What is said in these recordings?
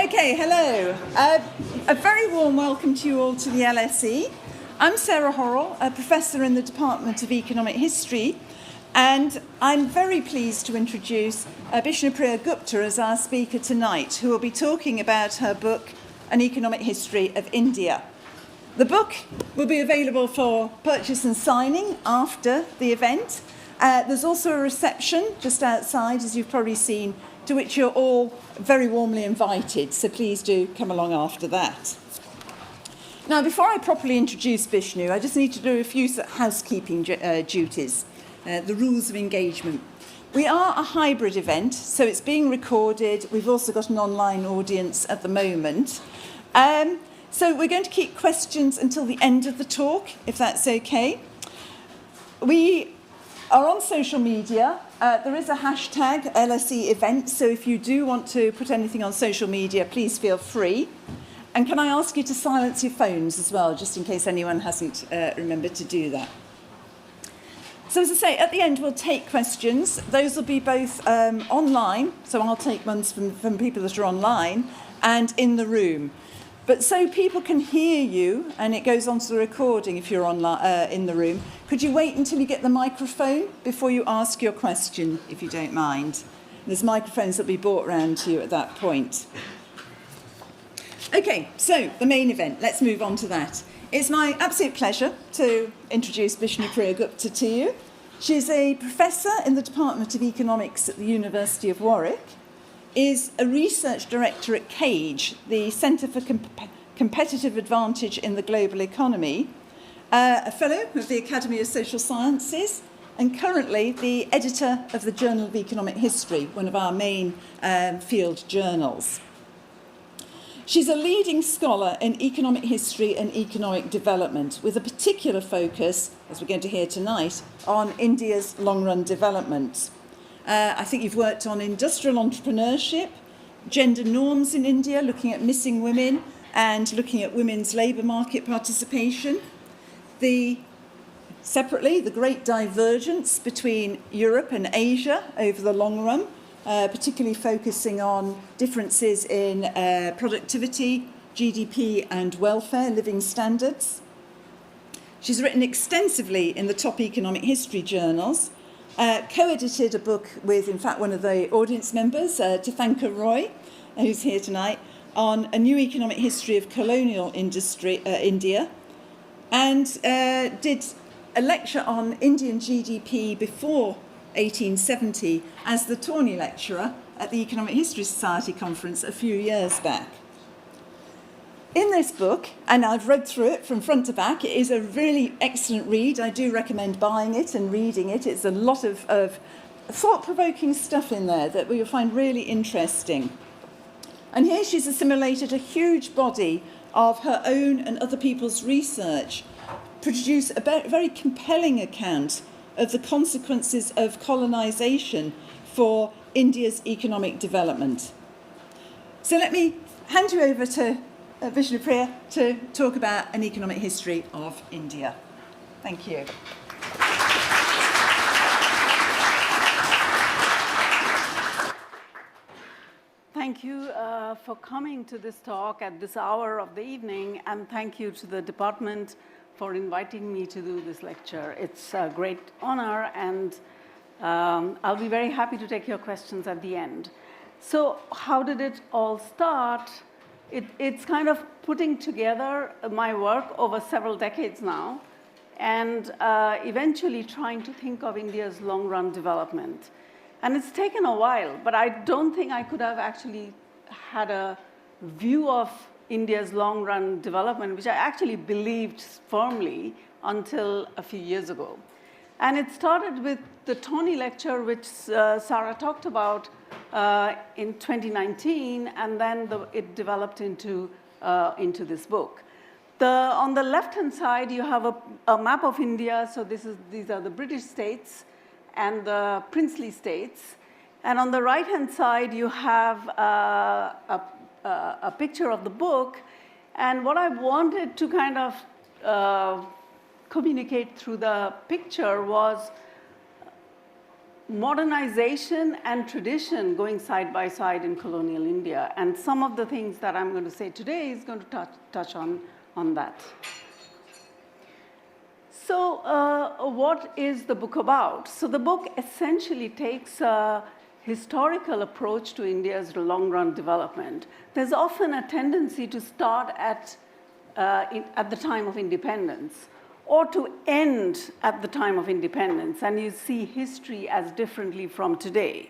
Okay, hello. A very warm welcome to you all to the LSE. I'm Sarah Horrell, a professor in the Department of Economic History, and I'm very pleased to introduce Bishnupriya Gupta as our speaker tonight, who will be talking about her book, An Economic History of India. The book will be available for purchase and signing after the event. There's also a reception just outside, as you've probably seen, to which you're all very warmly invited, so please do come along after that. Now, before I properly introduce Bishnu, I just need to do a few housekeeping duties, the rules of engagement. We are a hybrid event, so it's being recorded. We've also got an online audience at the moment. So we're going to keep questions until the end of the talk, if that's okay. We are on social media. There is a hashtag LSE Event, so if you do want to put anything on social media, please feel free. And can I ask you to silence your phones as well, just in case anyone hasn't remembered to do that. So as I say, at the end we'll take questions. Those will be both online, so I'll take ones from people that are online, and in the room. But so people can hear you, and it goes onto the recording if you're online, in the room, could you wait until you get the microphone before you ask your question, if you don't mind? There's microphones that will be brought round to you at that point. Okay, so the main event, let's move on to that. It's my absolute pleasure to introduce Bishnupriya Gupta to you. She's a professor in the Department of Economics at the University of Warwick, is a research director at CAGE, the Centre for Competitive Advantage in the Global Economy, a fellow of the Academy of Social Sciences, and currently the editor of the Journal of Economic History, one of our main field journals. She's a leading scholar in economic history and economic development, with a particular focus, as we're going to hear tonight, on India's long-run development. I think you've worked on industrial entrepreneurship, gender norms in India, looking at missing women and looking at women's labour market participation. Separately, the great divergence between Europe and Asia over the long run, particularly focusing on differences in productivity, GDP and welfare, living standards. She's written extensively in the top economic history journals, co-edited a book with, in fact, one of the audience members, Tirthankar Roy, who's here tonight, on a new economic history of colonial India, and did a lecture on Indian GDP before 1870 as the Tawney lecturer at the Economic History Society conference a few years back. In this book, and I've read through it from front to back, it is a really excellent read. I do recommend buying it and reading it. It's a lot of thought-provoking stuff in there that you'll find really interesting. And here she's assimilated a huge body of her own and other people's research, produce a very compelling account of the consequences of colonisation for India's economic development. So let me hand you over to Bishnupriya to talk about an economic history of India. Thank you. Thank you for coming to this talk at this hour of the evening, and thank you to the department for inviting me to do this lecture. It's a great honor, and I'll be very happy to take your questions at the end. So how did it all start? It's kind of putting together my work over several decades now, and eventually trying to think of India's long-run development. And it's taken a while, but I don't think I could have actually had a view of India's long-run development, which I actually believed firmly until a few years ago. And it started with the Tawney lecture, which Sarah talked about in 2019, and then it developed into this book. On the left-hand side, you have a map of India. So these are the British states and the princely states. And on the right-hand side, you have a picture of the book. And what I wanted to kind of communicate through the picture was modernization and tradition going side by side in colonial India. And some of the things that I'm going to say today is going to touch on that. So what is the book about? So the book essentially takes a historical approach to India's long-run development. There's often a tendency to start at the time of independence, or to end at the time of independence, and you see history as differently from today.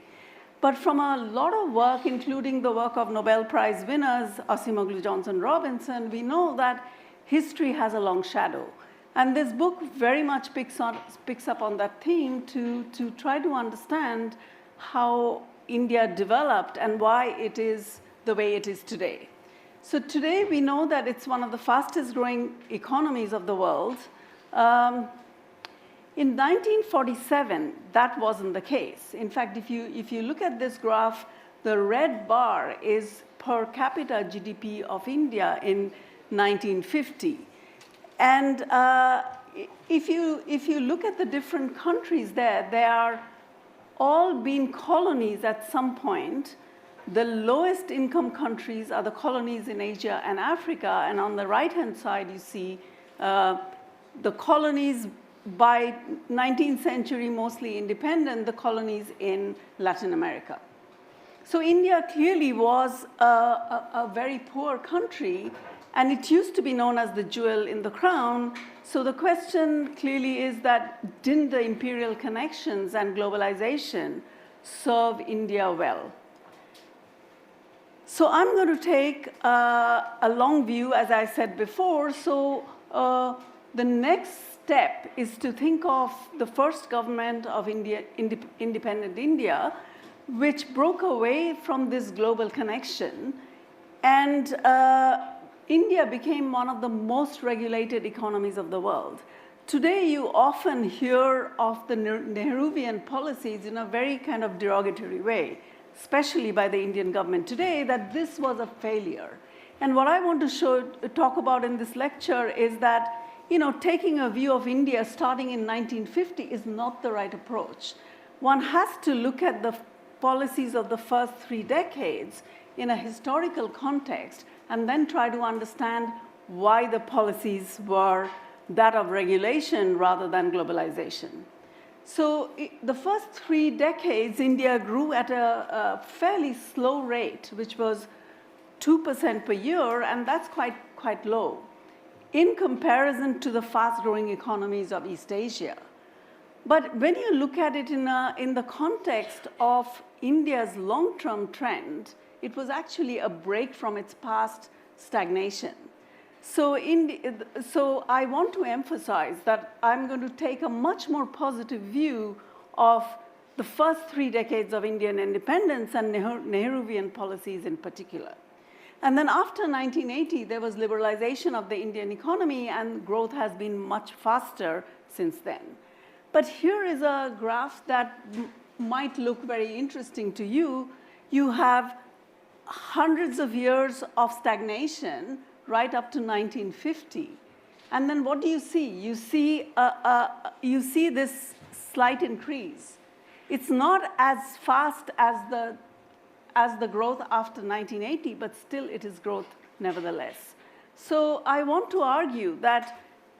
But from a lot of work, including the work of Nobel Prize winners, Acemoglu, Johnson, Robinson, we know that history has a long shadow. And this book very much picks up on that theme to try to understand how India developed and why it is the way it is today. So today we know that it's one of the fastest growing economies of the world. In 1947, that wasn't the case. In fact, if you look at this graph, the red bar is per capita GDP of India in 1950. And if you look at the different countries there, they are all been colonies at some point. The lowest income countries are the colonies in Asia and Africa. And on the right-hand side, you see the colonies by 19th century, mostly independent, the colonies in Latin America. So India clearly was a very poor country, and it used to be known as the jewel in the crown. So the question clearly is that, didn't the imperial connections and globalization serve India well? So I'm going to take a long view, as I said before. So the next step is to think of the first government of India, independent India, which broke away from this global connection. And India became one of the most regulated economies of the world. Today, you often hear of the Nehruvian policies in a very kind of derogatory way, especially by the Indian government today, that this was a failure. And what I want to talk about in this lecture is that, taking a view of India starting in 1950 is not the right approach. One has to look at the policies of the first 3 decades in a historical context and then try to understand why the policies were that of regulation rather than globalization. So the first 3 decades, India grew at a fairly slow rate, which was 2% per year, and that's quite low in comparison to the fast-growing economies of East Asia. But when you look at it in the context of India's long-term trend, it was actually a break from its past stagnation. So I want to emphasize that I'm going to take a much more positive view of the first 3 decades of Indian independence and Nehruvian policies in particular. And then after 1980, there was liberalization of the Indian economy, and growth has been much faster since then. But here is a graph that might look very interesting to you. You have hundreds of years of stagnation right up to 1950. And then what do you see? You see this slight increase. It's not as fast as the growth after 1980, but still it is growth nevertheless. So I want to argue that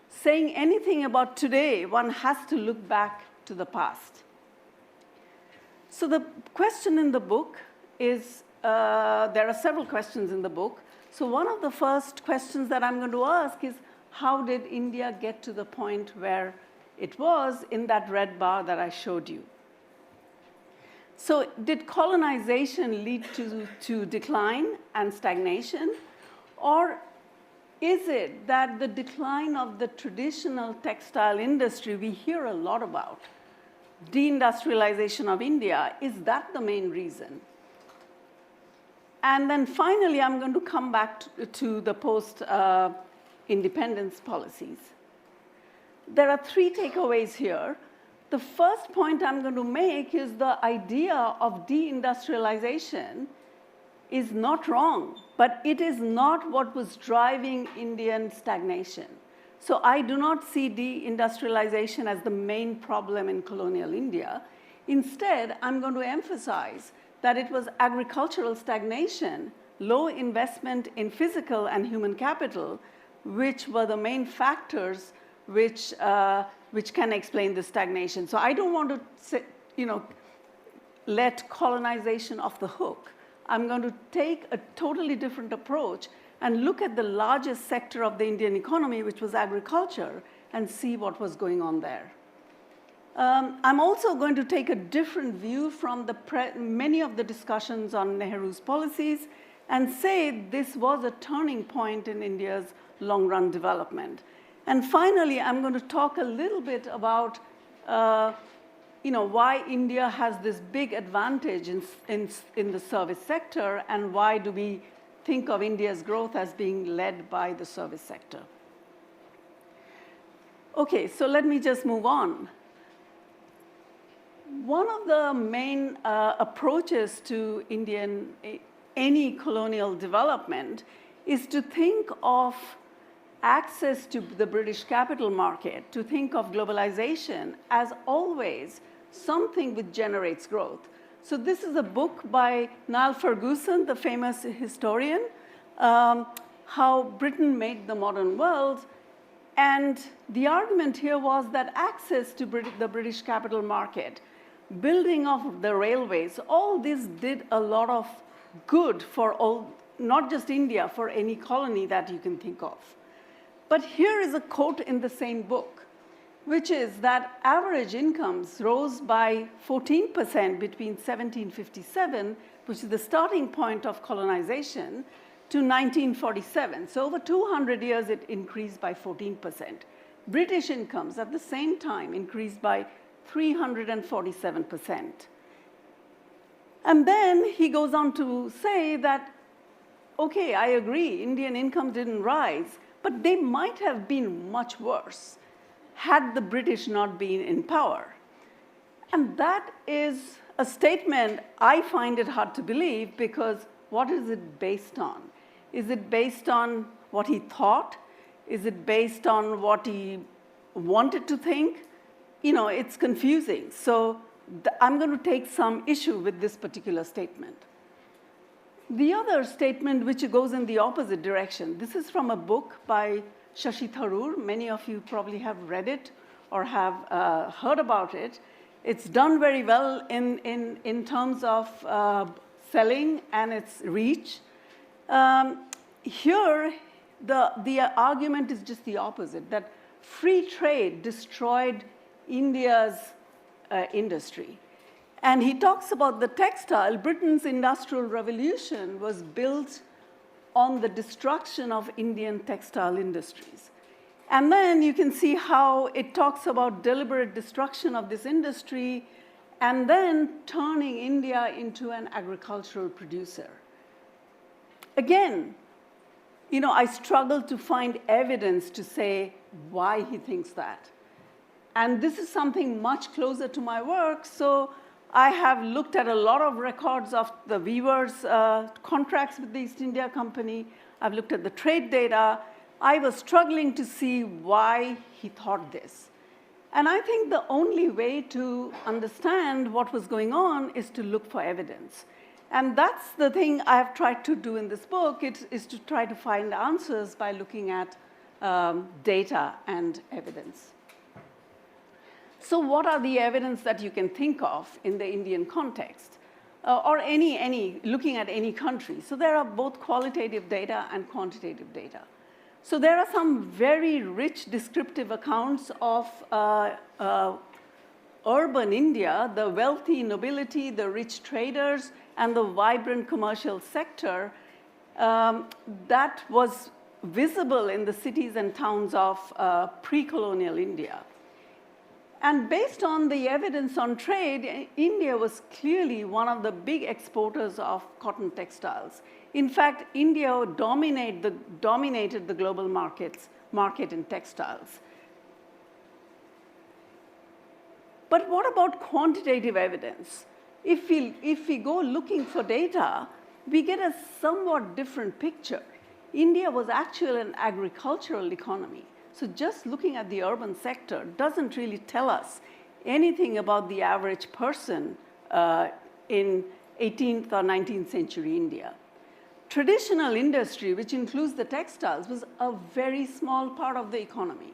saying anything about today, one has to look back to the past. So the question in the book is, there are several questions in the book. So one of the first questions that I'm going to ask is, how did India get to the point where it was in that red bar that I showed you? So did colonization lead to decline and stagnation? Or is it that the decline of the traditional textile industry we hear a lot about, de-industrialization of India, is that the main reason? And then finally, I'm going to come back to the post-independence policies. There are 3 takeaways here. The first point I'm going to make is the idea of de-industrialization is not wrong, but it is not what was driving Indian stagnation. So I do not see de-industrialization as the main problem in colonial India. Instead, I'm going to emphasize that it was agricultural stagnation, low investment in physical and human capital, which were the main factors which can explain the stagnation. So I don't want to say, let colonization off the hook. I'm going to take a totally different approach and look at the largest sector of the Indian economy, which was agriculture, and see what was going on there. I'm also going to take a different view from many of the discussions on Nehru's policies and say this was a turning point in India's long-run development. And finally, I'm going to talk a little bit about why India has this big advantage in the service sector, and why do we think of India's growth as being led by the service sector. Okay, so let me just move on. One of the main approaches to any colonial development is to think of access to the British capital market, to think of globalization as always something which generates growth. So this is a book by Niall Ferguson, the famous historian, How Britain Made the Modern World. And the argument here was that access to the British capital market, building of the railways, all this did a lot of good for all, not just India, for any colony that you can think of. But here is a quote in the same book, which is that average incomes rose by 14% between 1757, which is the starting point of colonization, to 1947. So over 200 years, it increased by 14%. British incomes at the same time increased by 347%. And then he goes on to say that, okay, I agree, Indian income didn't rise, but they might have been much worse had the British not been in power. And that is a statement I find it hard to believe, because what is it based on? Is it based on what he thought? Is it based on what he wanted to think? It's confusing. So I'm going to take some issue with this particular statement. The other statement, which goes in the opposite direction, this is from a book by Shashi Tharoor. Many of you probably have read it or have heard about it. It's done very well in terms of selling and its reach. Here, the argument is just the opposite, that free trade destroyed India's industry. And he talks about the textile. Britain's industrial revolution was built on the destruction of Indian textile industries. And then you can see how it talks about deliberate destruction of this industry and then turning India into an agricultural producer. Again, I struggle to find evidence to say why he thinks that. And this is something much closer to my work, so I have looked at a lot of records of the weavers' contracts with the East India Company. I've looked at the trade data. I was struggling to see why he thought this. And I think the only way to understand what was going on is to look for evidence. And that's the thing I've tried to do in this book, is to try to find answers by looking at data and evidence. So what are the evidence that you can think of in the Indian context, or looking at any country? So there are both qualitative data and quantitative data. So there are some very rich descriptive accounts of urban India, the wealthy nobility, the rich traders, and the vibrant commercial sector that was visible in the cities and towns of pre-colonial India. And based on the evidence on trade, India was clearly one of the big exporters of cotton textiles. In fact, India dominated the global market in textiles. But what about quantitative evidence? If we go looking for data, we get a somewhat different picture. India was actually an agricultural economy. So just looking at the urban sector doesn't really tell us anything about the average person in 18th or 19th century India. Traditional industry, which includes the textiles, was a very small part of the economy.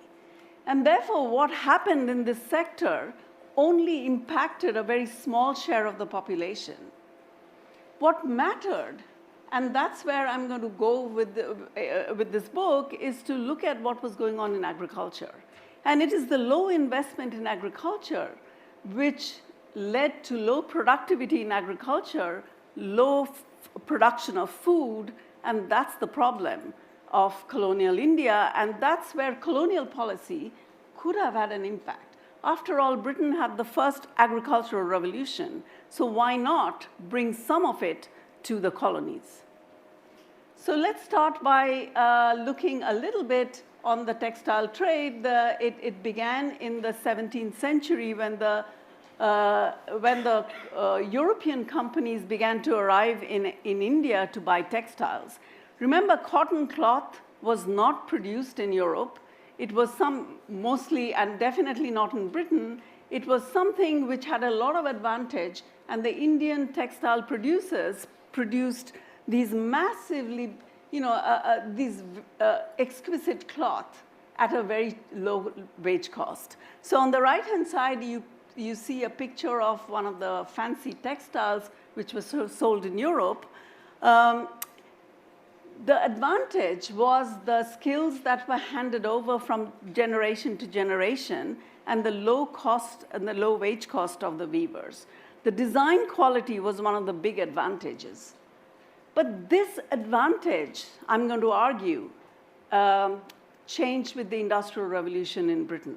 And therefore, what happened in this sector only impacted a very small share of the population. What mattered, and that's where I'm going to go with this book, is to look at what was going on in agriculture. And it is the low investment in agriculture which led to low productivity in agriculture, low production of food, and that's the problem of colonial India, and that's where colonial policy could have had an impact. After all, Britain had the first agricultural revolution, so why not bring some of it to the colonies? So let's start by looking a little bit on the textile trade. It began in the 17th century when the European companies began to arrive in India to buy textiles. Remember, cotton cloth was not produced in Europe. It was mostly, and definitely not in Britain, it was something which had a lot of advantage, and the Indian textile producers produced these massively, these exquisite cloth at a very low wage cost. So on the right-hand side, you see a picture of one of the fancy textiles which was sold in Europe. The advantage was the skills that were handed over from generation to generation and the low cost and the low wage cost of the weavers. The design quality was one of the big advantages. But this advantage, I'm going to argue, changed with the Industrial Revolution in Britain.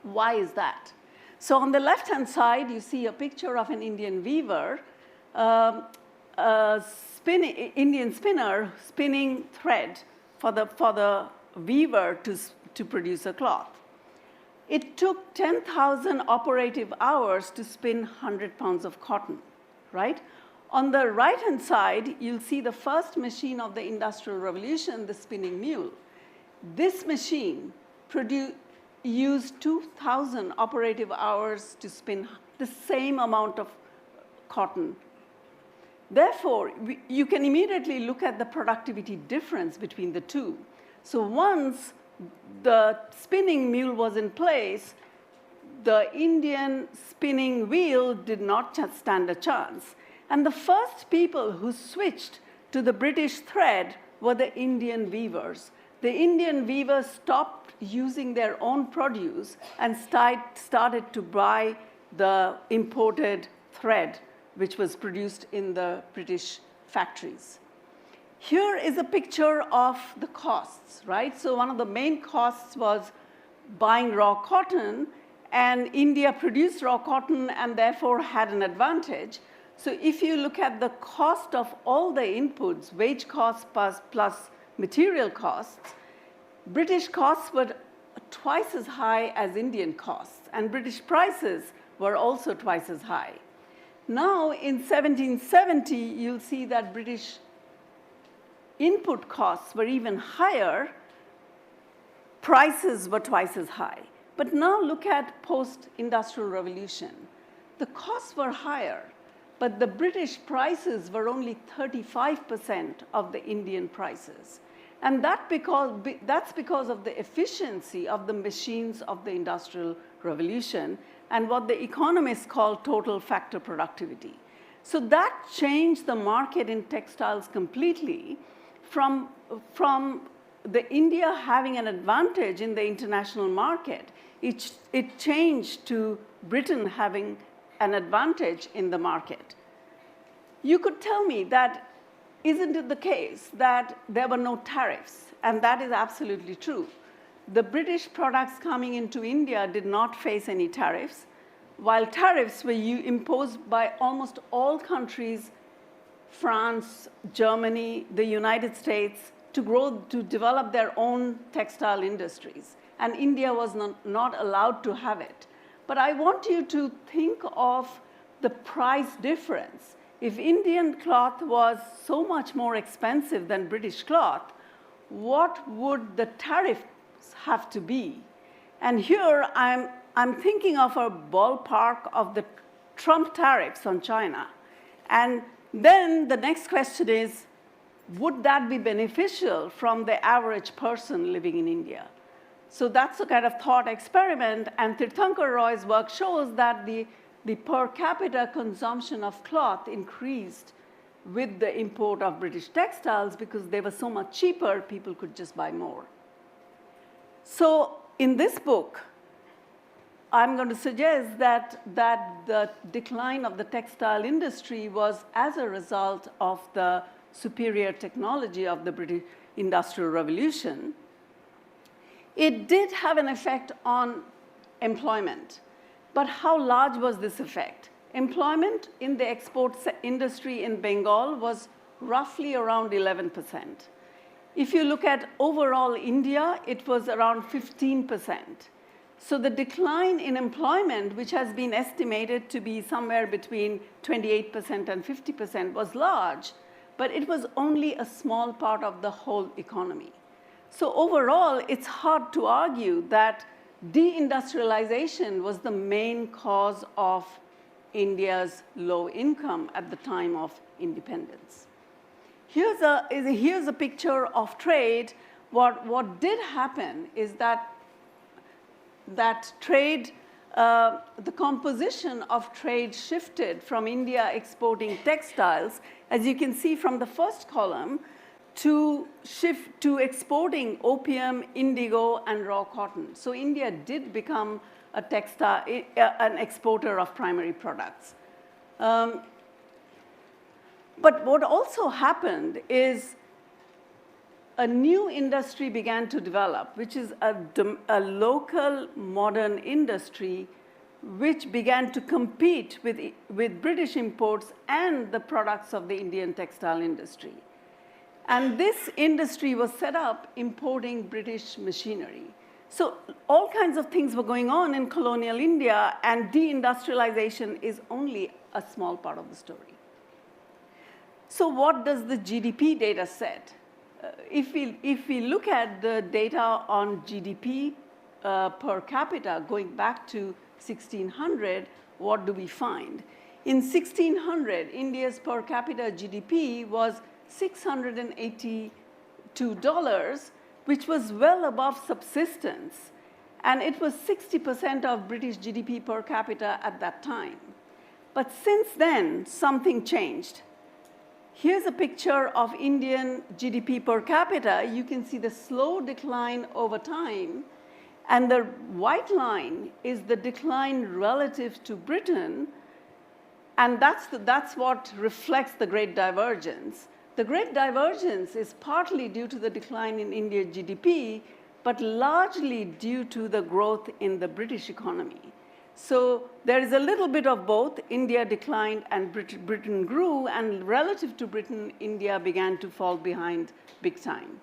Why is that? So on the left-hand side, you see a picture of an Indian weaver, Indian spinner spinning thread for the weaver to produce a cloth. It took 10,000 operative hours to spin 100 pounds of cotton, right? On the right-hand side, you'll see the first machine of the Industrial Revolution, the spinning mule. This machine used 2,000 operative hours to spin the same amount of cotton. Therefore, you can immediately look at the productivity difference between the two. So once the spinning mule was in place, the Indian spinning wheel did not stand a chance. And the first people who switched to the British thread were the Indian weavers. The Indian weavers stopped using their own produce and started to buy the imported thread, which was produced in the British factories. Here is a picture of the costs, right? So one of the main costs was buying raw cotton, and India produced raw cotton and therefore had an advantage. So if you look at the cost of all the inputs, wage costs plus material costs, British costs were twice as high as Indian costs, and British prices were also twice as high. Now, in 1770, you'll see that British input costs were even higher, prices were twice as high. But now look at post-industrial revolution. The costs were higher, but the British prices were only 35% of the Indian prices. And that's because of the efficiency of the machines of the Industrial Revolution and what the economists call total factor productivity. So that changed the market in textiles completely from the India having an advantage in the international market. It changed to Britain having an advantage in the market. You could tell me that, isn't it the case that there were no tariffs? And that is absolutely true. The British products coming into India did not face any tariffs, while tariffs were imposed by almost all countries, France, Germany, the United States, to develop their own textile industries. And India was not allowed to have it. But I want you to think of the price difference. If Indian cloth was so much more expensive than British cloth, what would the tariffs have to be? And here I'm I'm thinking of a ballpark of the Trump tariffs on China. And then the next question is, would that be beneficial from the average person living in India? So that's a kind of thought experiment, and Tirthankar Roy's work shows that the per capita consumption of cloth increased with the import of British textiles because they were so much cheaper, people could just buy more. So in this book, I'm going to suggest that the decline of the textile industry was as a result of the superior technology of the British Industrial Revolution. It did have an effect on employment, but how large was this effect? Employment in the export industry in Bengal was roughly around 11%. If you look at overall India, it was around 15%. So the decline in employment, which has been estimated to be somewhere between 28% and 50%, was large, but it was only a small part of the whole economy. So overall, it's hard to argue that de-industrialization was the main cause of India's low income at the time of independence. Here's a picture of trade. What did happen is that trade, the composition of trade shifted from India exporting textiles, as you can see from the first column, to shift to exporting opium, indigo, and raw cotton. So India did become an exporter of primary products. But what also happened is a new industry began to develop, which is a local modern industry which began to compete with British imports and the products of the Indian textile industry. And this industry was set up importing British machinery. So all kinds of things were going on in colonial India, and de-industrialization is only a small part of the story. So what does the GDP data set? If we look at the data on GDP per capita going back to 1600, what do we find? In 1600, India's per capita GDP was $682, which was well above subsistence, and it was 60% of British GDP per capita at that time. But since then, something changed. Here's a picture of Indian GDP per capita. You can see the slow decline over time, and the white line is the decline relative to Britain, and that's what reflects the Great Divergence. The Great Divergence is partly due to the decline in India's GDP, but largely due to the growth in the British economy. So there is a little bit of both. India declined and Britain grew, and relative to Britain, India began to fall behind big time.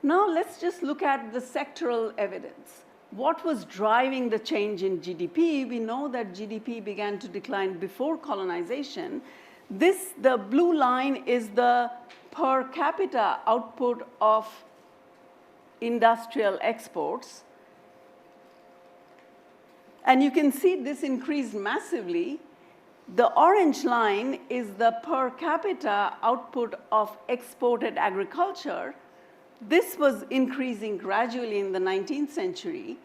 Now let's just look at the sectoral evidence. What was driving the change in GDP? We know that GDP began to decline before colonization. The blue line is the per capita output of industrial exports. And you can see this increased massively. The orange line is the per capita output of exported agriculture. This was increasing gradually in the 19th century.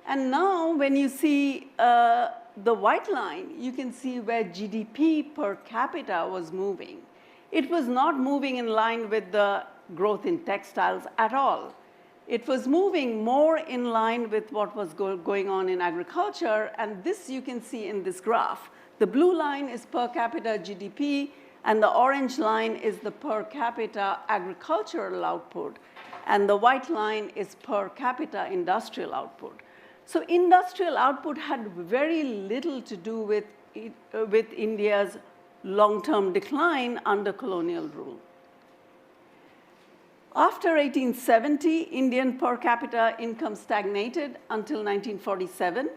And now when you see the white line, you can see where GDP per capita was moving. It was not moving in line with the growth in textiles at all. It was moving more in line with what was going on in agriculture, and this you can see in this graph. The blue line is per capita GDP, and the orange line is the per capita agricultural output, and the white line is per capita industrial output. So industrial output had very little to do with India's long-term decline under colonial rule. After 1870, Indian per capita income stagnated until 1947.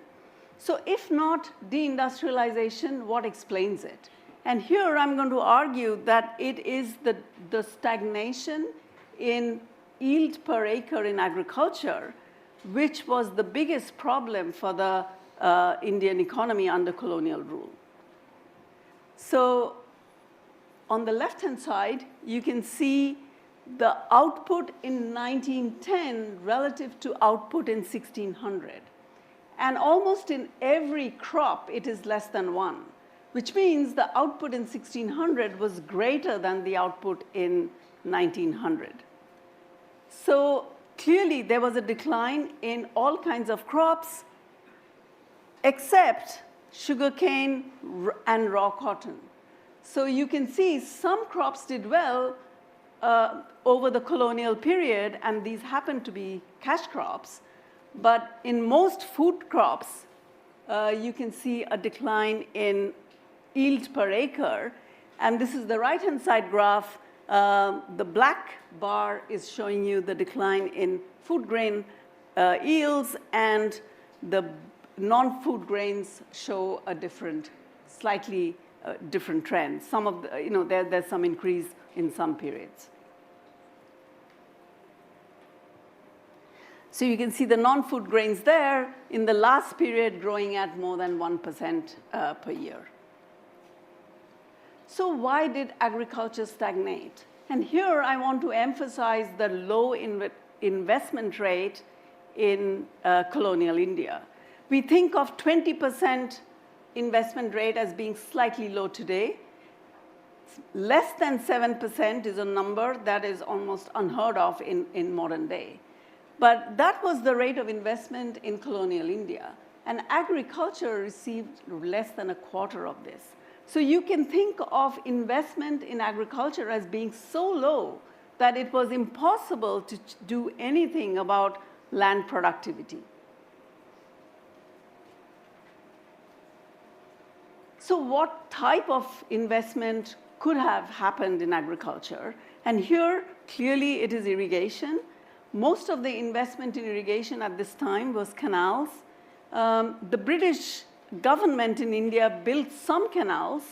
So if not deindustrialization, what explains it? And here I'm going to argue that it is the stagnation in yield per acre in agriculture, which was the biggest problem for the Indian economy under colonial rule. So on the left-hand side, you can see the output in 1910 relative to output in 1600. And almost in every crop, it is less than 1, which means the output in 1600 was greater than the output in 1900. So clearly, there was a decline in all kinds of crops, except sugarcane and raw cotton. So you can see some crops did well over the colonial period, and these happened to be cash crops. But in most food crops, you can see a decline in yield per acre. And this is the right-hand side graph. The black bar is showing you the decline in food grain yields, and the non-food grains show a different, slightly different trend. Some of the, there's some increase in some periods. So you can see the non-food grains there in the last period growing at more than 1% per year. So why did agriculture stagnate? And here I want to emphasize the low investment rate in colonial India. We think of 20% investment rate as being slightly low today. Less than 7% is a number that is almost unheard of in modern day. But that was the rate of investment in colonial India. And agriculture received less than a quarter of this. So you can think of investment in agriculture as being so low that it was impossible to do anything about land productivity. So what type of investment could have happened in agriculture? And here, clearly, it is irrigation. Most of the investment in irrigation at this time was canals. The British government in India built some canals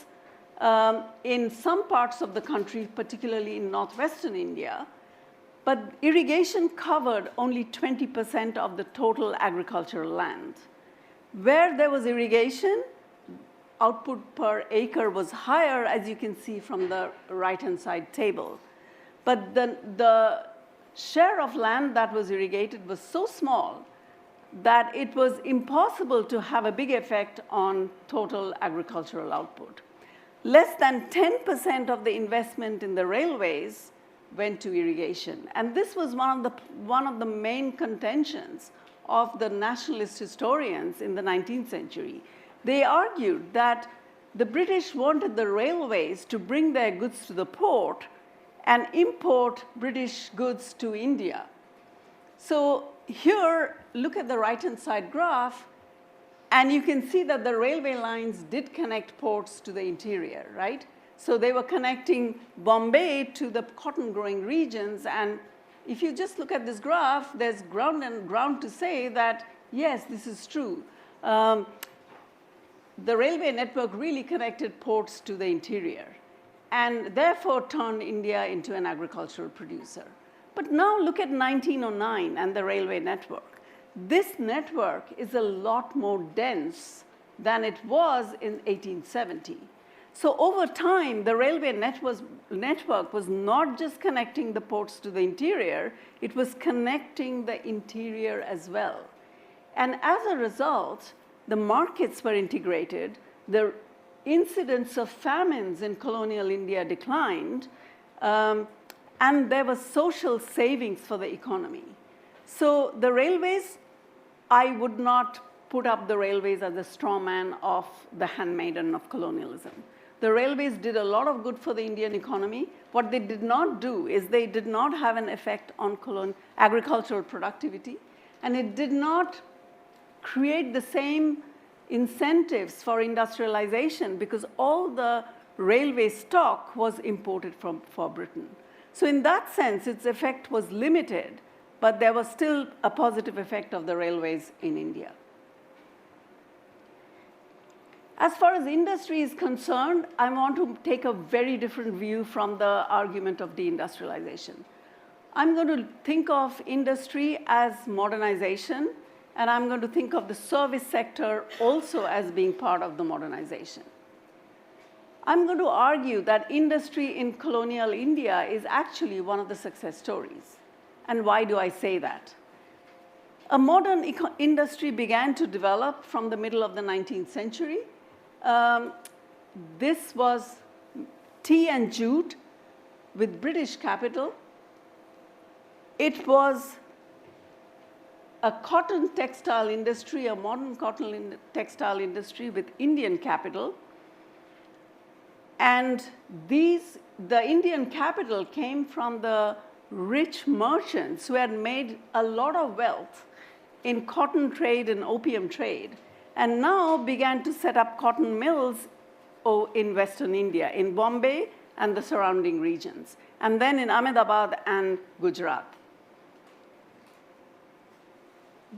in some parts of the country, particularly in northwestern India. But irrigation covered only 20% of the total agricultural land. Where there was irrigation, output per acre was higher, as you can see from the right-hand side table. But the share of land that was irrigated was so small that it was impossible to have a big effect on total agricultural output. Less than 10% of the investment in the railways went to irrigation. And this was one of the main contentions of the nationalist historians in the 19th century. They argued that the British wanted the railways to bring their goods to the port and import British goods to India. So here, look at the right-hand side graph, and you can see that the railway lines did connect ports to the interior, right? So they were connecting Bombay to the cotton-growing regions, and if you just look at this graph, there's ground to say that, yes, this is true. The railway network really connected ports to the interior, and therefore turned India into an agricultural producer. But now look at 1909 and the railway network. This network is a lot more dense than it was in 1870. So over time, the railway network was not just connecting the ports to the interior, it was connecting the interior as well. And as a result, the markets were integrated, the incidence of famines in colonial India declined, and there was social savings for the economy. So the railways, I would not put up the railways as a straw man of the handmaiden of colonialism. The railways did a lot of good for the Indian economy. What they did not do is they did not have an effect on agricultural productivity, and it did not create the same incentives for industrialization because all the railway stock was imported for Britain. So in that sense, its effect was limited, but there was still a positive effect of the railways in India. As far as industry is concerned, I want to take a very different view from the argument of deindustrialization. I'm going to think of industry as modernization, and I'm going to think of the service sector also as being part of the modernization. I'm going to argue that industry in colonial India is actually one of the success stories. And why do I say that? A modern industry began to develop from the middle of the 19th century. This was tea and jute with British capital. It was a cotton textile industry, a modern cotton textile industry with Indian capital. And the Indian capital came from the rich merchants who had made a lot of wealth in cotton trade and opium trade, and now began to set up cotton mills in Western India, in Bombay and the surrounding regions, and then in Ahmedabad and Gujarat.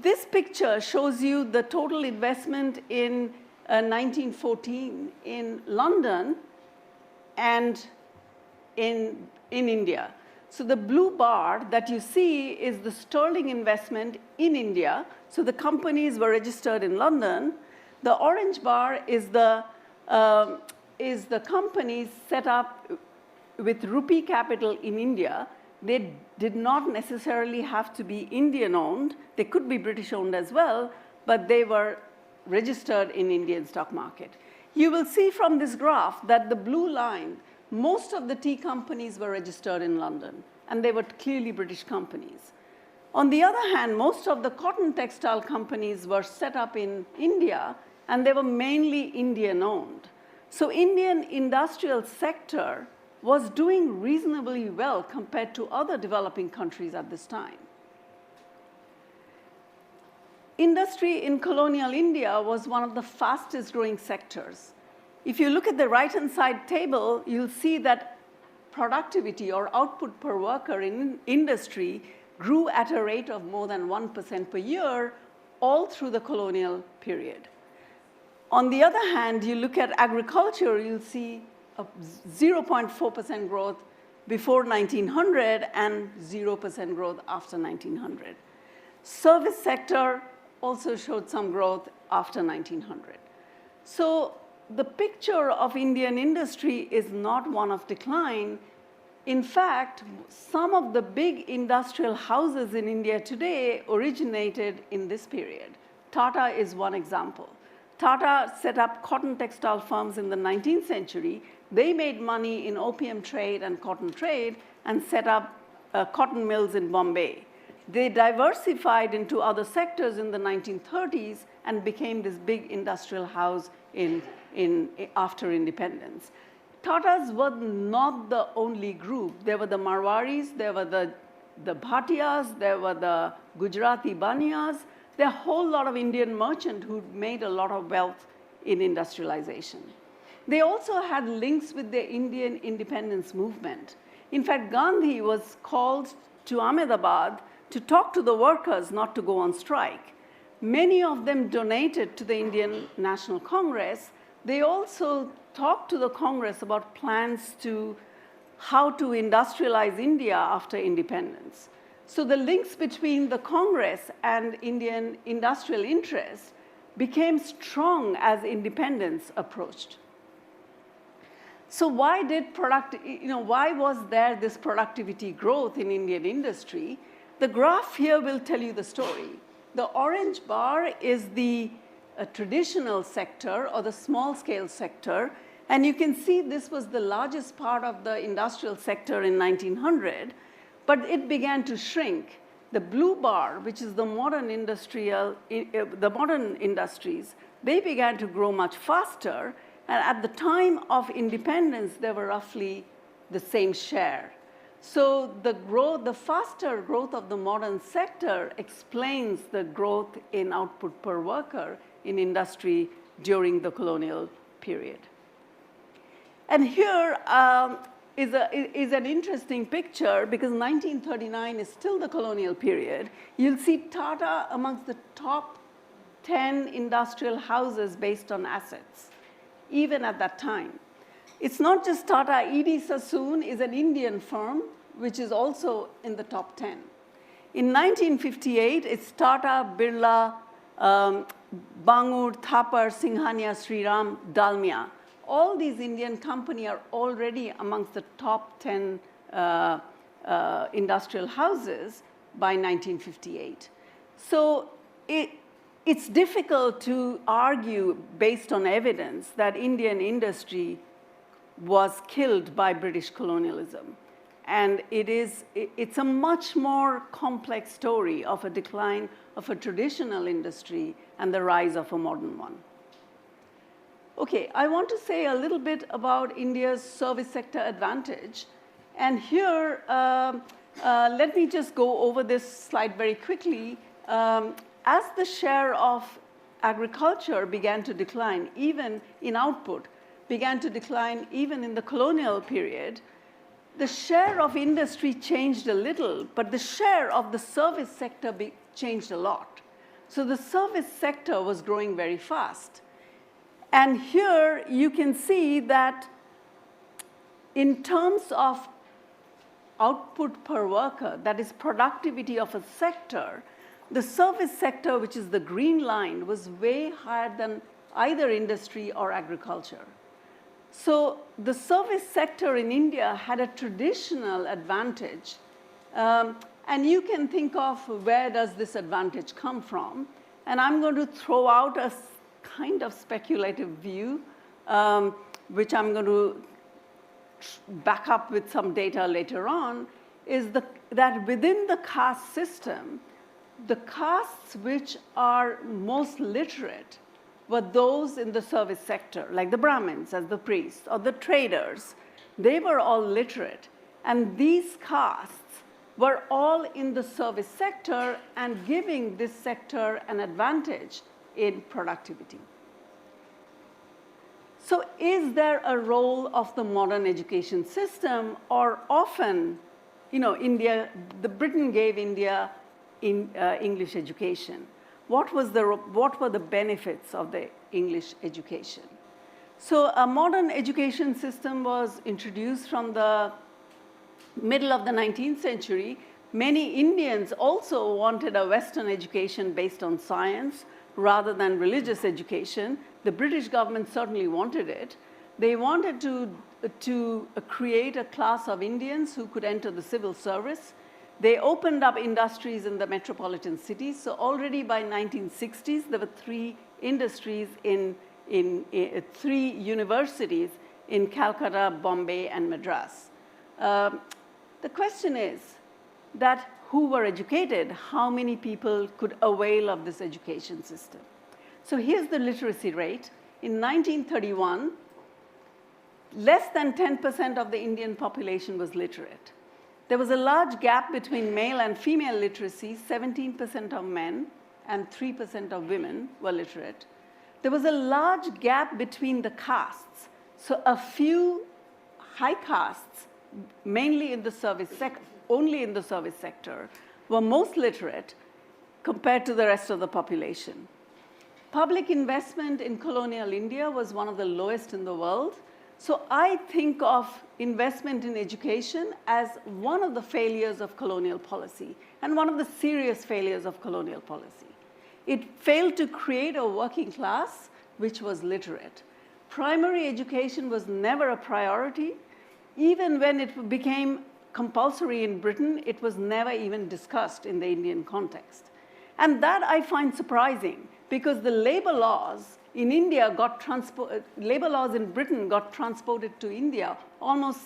This picture shows you the total investment in 1914 in London and in India. So the blue bar that you see is the sterling investment in India. So the companies were registered in London. The orange bar is the companies set up with rupee capital in India. They did not necessarily have to be Indian-owned. They could be British-owned as well, but they were registered in Indian stock market. You will see from this graph that the blue line, most of the tea companies were registered in London, and they were clearly British companies. On the other hand, most of the cotton textile companies were set up in India, and they were mainly Indian-owned. So Indian industrial sector was doing reasonably well compared to other developing countries at this time. Industry in colonial India was one of the fastest growing sectors. If you look at the right-hand side table, you'll see that productivity or output per worker in industry grew at a rate of more than 1% per year all through the colonial period. On the other hand, you look at agriculture, you'll see a 0.4% growth before 1900 and 0% growth after 1900. Service sector also showed some growth after 1900. So the picture of Indian industry is not one of decline. In fact, some of the big industrial houses in India today originated in this period. Tata is one example. Tata set up cotton textile firms in the 19th century. They made money in opium trade and cotton trade and set up cotton mills in Bombay. They diversified into other sectors in the 1930s and became this big industrial house after independence. Tatas were not the only group. There were the Marwaris, there were the Bhatiyas, there were the Gujarati Baniyas. There are a whole lot of Indian merchants who made a lot of wealth in industrialization. They also had links with the Indian independence movement. In fact, Gandhi was called to Ahmedabad to talk to the workers not to go on strike. Many of them donated to the Indian National Congress. They also talked to the Congress about plans to how to industrialize India after independence. So the links between the Congress and Indian industrial interests became strong as independence approached. So why was there this productivity growth in Indian industry? The graph here will tell you the story. The orange bar is the traditional sector or the small scale sector. And you can see this was the largest part of the industrial sector in 1900, but it began to shrink. The blue bar, which is the modern industries, they began to grow much faster. And at the time of independence, they were roughly the same share. So the faster growth of the modern sector explains the growth in output per worker in industry during the colonial period. And here is an interesting picture because 1939 is still the colonial period. You'll see Tata amongst the top 10 industrial houses based on assets, even at that time. It's not just Tata. E.D. Sassoon is an Indian firm which is also in the top 10. In 1958, it's Tata, Birla, Bangur, Thapar, Singhania, Sriram, Dalmia. All these Indian companies are already amongst the top 10 industrial houses by 1958. So it's difficult to argue based on evidence that Indian industry was killed by British colonialism. And it's a much more complex story of a decline of a traditional industry and the rise of a modern one. Okay, I want to say a little bit about India's service sector advantage. And here, let me just go over this slide very quickly. As the share of agriculture began to decline, even in output, began to decline even in the colonial period, the share of industry changed a little, but the share of the service sector changed a lot. So the service sector was growing very fast. And here you can see that in terms of output per worker, that is productivity of a sector, the service sector, which is the green line, was way higher than either industry or agriculture. So the service sector in India had a traditional advantage. And you can think of where does this advantage come from. And I'm going to throw out a kind of speculative view, which I'm going to back up with some data later on, is that within the caste system, the castes which are most literate were those in the service sector, like the Brahmins as the priests or the traders. They were all literate. And these castes were all in the service sector and giving this sector an advantage in productivity. So is there a role of the modern education system, or often, Britain gave India English education. What were the benefits of the English education? So a modern education system was introduced from the middle of the 19th century. Many Indians also wanted a Western education based on science rather than religious education. The British government certainly wanted it. They wanted to create a class of Indians who could enter the civil service. They opened up industries in the metropolitan cities. So already by 1960s, there were 3 industries in 3 universities in Calcutta, Bombay, and Madras. The question is that who were educated? How many people could avail of this education system? So here's the literacy rate. In 1931, less than 10% of the Indian population was literate. There was a large gap between male and female literacy. 17% of men and 3% of women were literate. There was a large gap between the castes. So a few high castes, mainly in the service sector, only in the service sector, were most literate compared to the rest of the population. Public investment in colonial India was one of the lowest in the world. So I think of investment in education as one of the failures of colonial policy and one of the serious failures of colonial policy. It failed to create a working class which was literate. Primary education was never a priority. Even when it became compulsory in Britain, it was never even discussed in the Indian context. And that I find surprising, because the labor laws in India labor laws in Britain got transported to India almost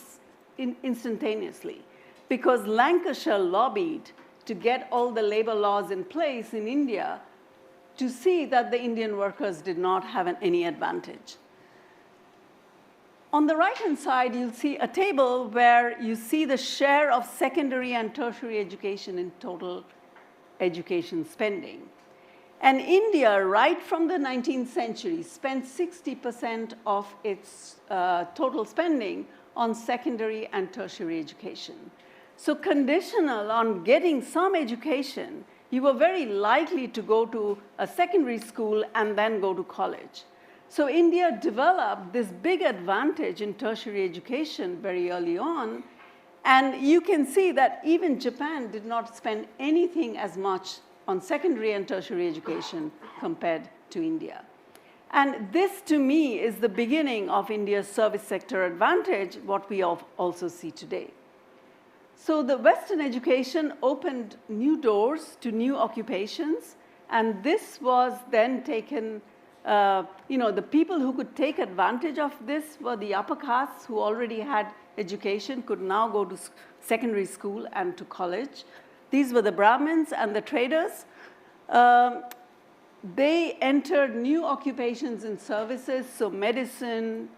instantaneously, because Lancashire lobbied to get all the labor laws in place in India to see that the Indian workers did not have any advantage. On the right-hand side, you'll see a table where you see the share of secondary and tertiary education in total education spending. And India, right from the 19th century, spent 60% of its total spending on secondary and tertiary education. So conditional on getting some education, you were very likely to go to a secondary school and then go to college. So India developed this big advantage in tertiary education very early on, And you can see that even Japan did not spend anything as much on secondary and tertiary education compared to India. And this, to me, is the beginning of India's service sector advantage, what we also see today. So the Western education opened new doors to new occupations, and this was then taken, the people who could take advantage of this were the upper castes who already had education, could now go to secondary school and to college. These were the Brahmins and the traders. They entered new occupations in services, so medicine,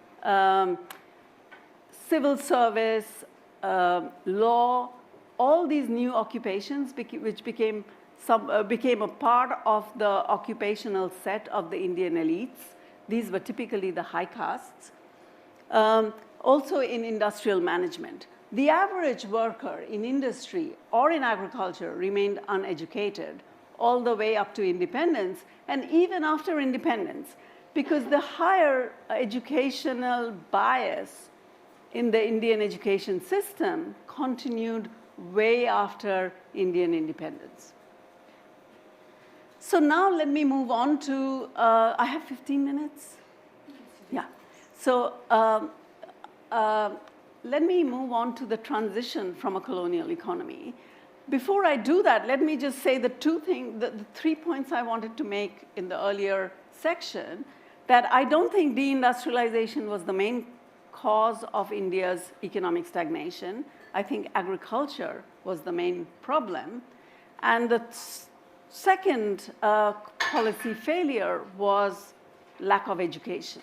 civil service, law, all these new occupations which became a part of the occupational set of the Indian elites. These were typically the high castes. Also in industrial management. The average worker in industry or in agriculture remained uneducated all the way up to independence, and even after independence, because the higher educational bias in the Indian education system continued way after Indian independence. So now let me move on to, I have 15 minutes? Yeah. So let me move on to the transition from a colonial economy. Before I do that, let me just say the 3 points I wanted to make in the earlier section, that I don't think deindustrialization was the main cause of India's economic stagnation. I think agriculture was the main problem. And the second policy failure was lack of education.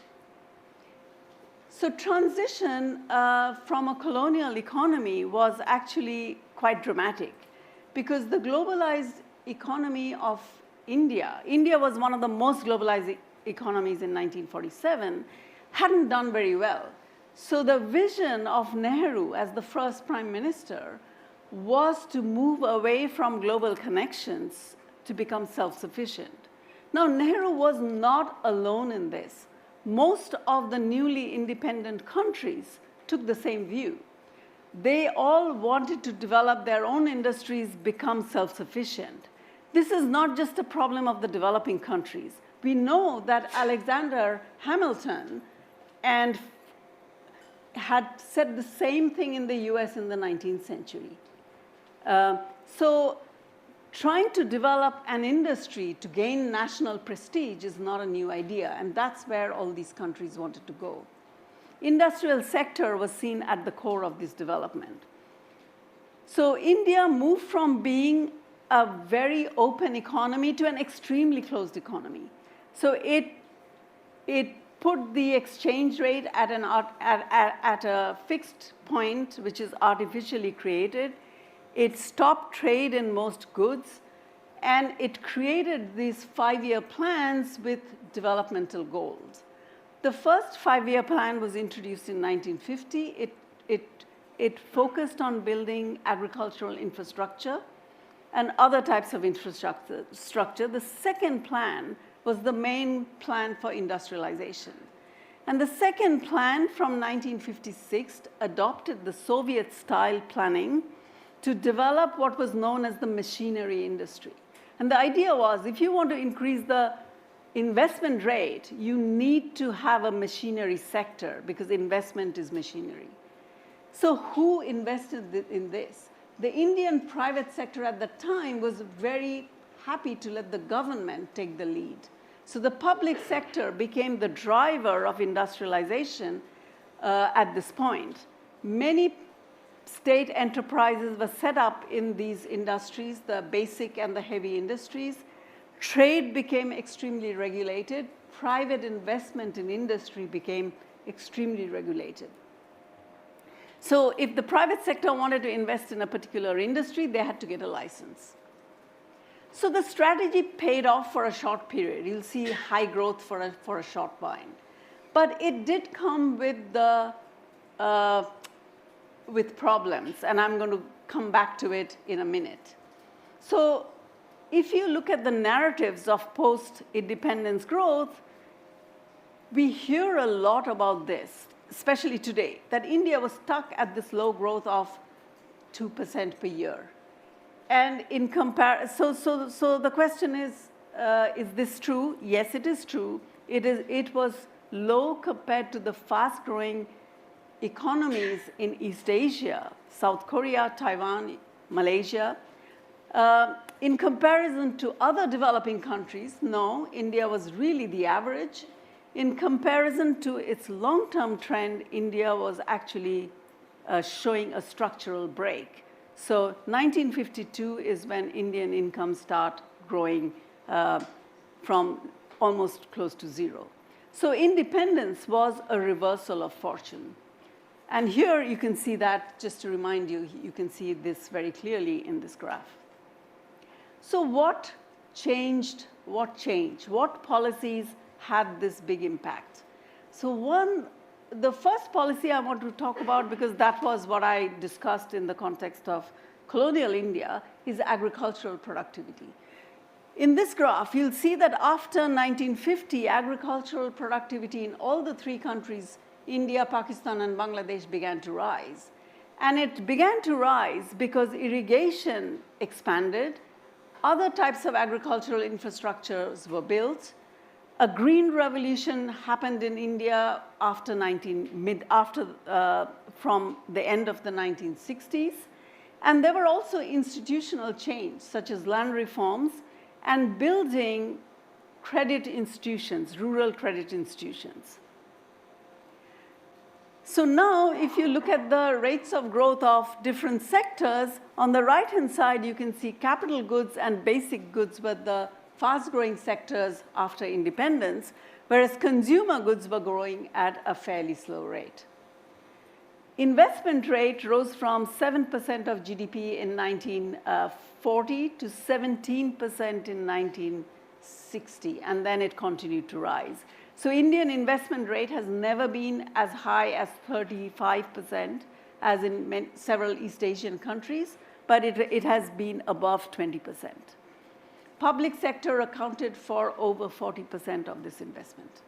So transition from a colonial economy was actually quite dramatic, because the globalized economy of India was one of the most globalized economies in 1947, hadn't done very well. So the vision of Nehru as the first prime minister was to move away from global connections to become self-sufficient. Now, Nehru was not alone in this. Most of the newly independent countries took the same view. They all wanted to develop their own industries, become self-sufficient. This is not just a problem of the developing countries. We know that Alexander Hamilton had said the same thing in the US in the 19th century. So trying to develop an industry to gain national prestige is not a new idea, and that's where all these countries wanted to go. Industrial sector was seen at the core of this development. So India moved from being a very open economy to an extremely closed economy. So it put the exchange rate at a fixed point, which is artificially created. It stopped trade in most goods, and it created these 5-year plans with developmental goals. The first 5-year plan was introduced in 1950. It focused on building agricultural infrastructure and other types of infrastructure. The second plan was the main plan for industrialization. And the second plan from 1956 adopted the Soviet-style planning to develop what was known as the machinery industry. And the idea was, if you want to increase the investment rate, you need to have a machinery sector, because investment is machinery. So who invested in this? The Indian private sector at the time was very happy to let the government take the lead. So the public sector became the driver of industrialization at this point. Many state enterprises were set up in these industries, the basic and the heavy industries. Trade became extremely regulated. Private investment in industry became extremely regulated. So if the private sector wanted to invest in a particular industry, they had to get a license. So the strategy paid off for a short period. You'll see high growth for a short while. But it did come with problems, and I'm going to come back to it in a minute. So if you look at the narratives of post-independence growth, we hear a lot about this, especially today, that India was stuck at this low growth of 2% per year. And in so the question is this true? Yes, it is true. It was low compared to the fast-growing economies in East Asia, South Korea, Taiwan, Malaysia. In comparison to other developing countries, no, India was really the average. In comparison to its long-term trend, India was actually showing a structural break. So 1952 is when Indian incomes start growing from almost close to zero. So independence was a reversal of fortune. And here you can see that, just to remind you, you can see this very clearly in this graph. So what changed? What changed? What policies had this big impact? So the first policy I want to talk about, because that was what I discussed in the context of colonial India, is agricultural productivity. In this graph, you'll see that after 1950, agricultural productivity in all the three countries, India, Pakistan, and Bangladesh, began to rise. And it began to rise because irrigation expanded, other types of agricultural infrastructures were built, a green revolution happened in India from the end of the 1960s. And there were also institutional change, such as land reforms and building credit institutions, rural credit institutions. So now, if you look at the rates of growth of different sectors, on the right-hand side, you can see capital goods and basic goods were the fast-growing sectors after independence, whereas consumer goods were growing at a fairly slow rate. Investment rate rose from 7% of GDP in 1940 to 17% in 1960, and then it continued to rise. So Indian investment rate has never been as high as 35% as in several East Asian countries, but it has been above 20%. Public sector accounted for over 40% of this investment.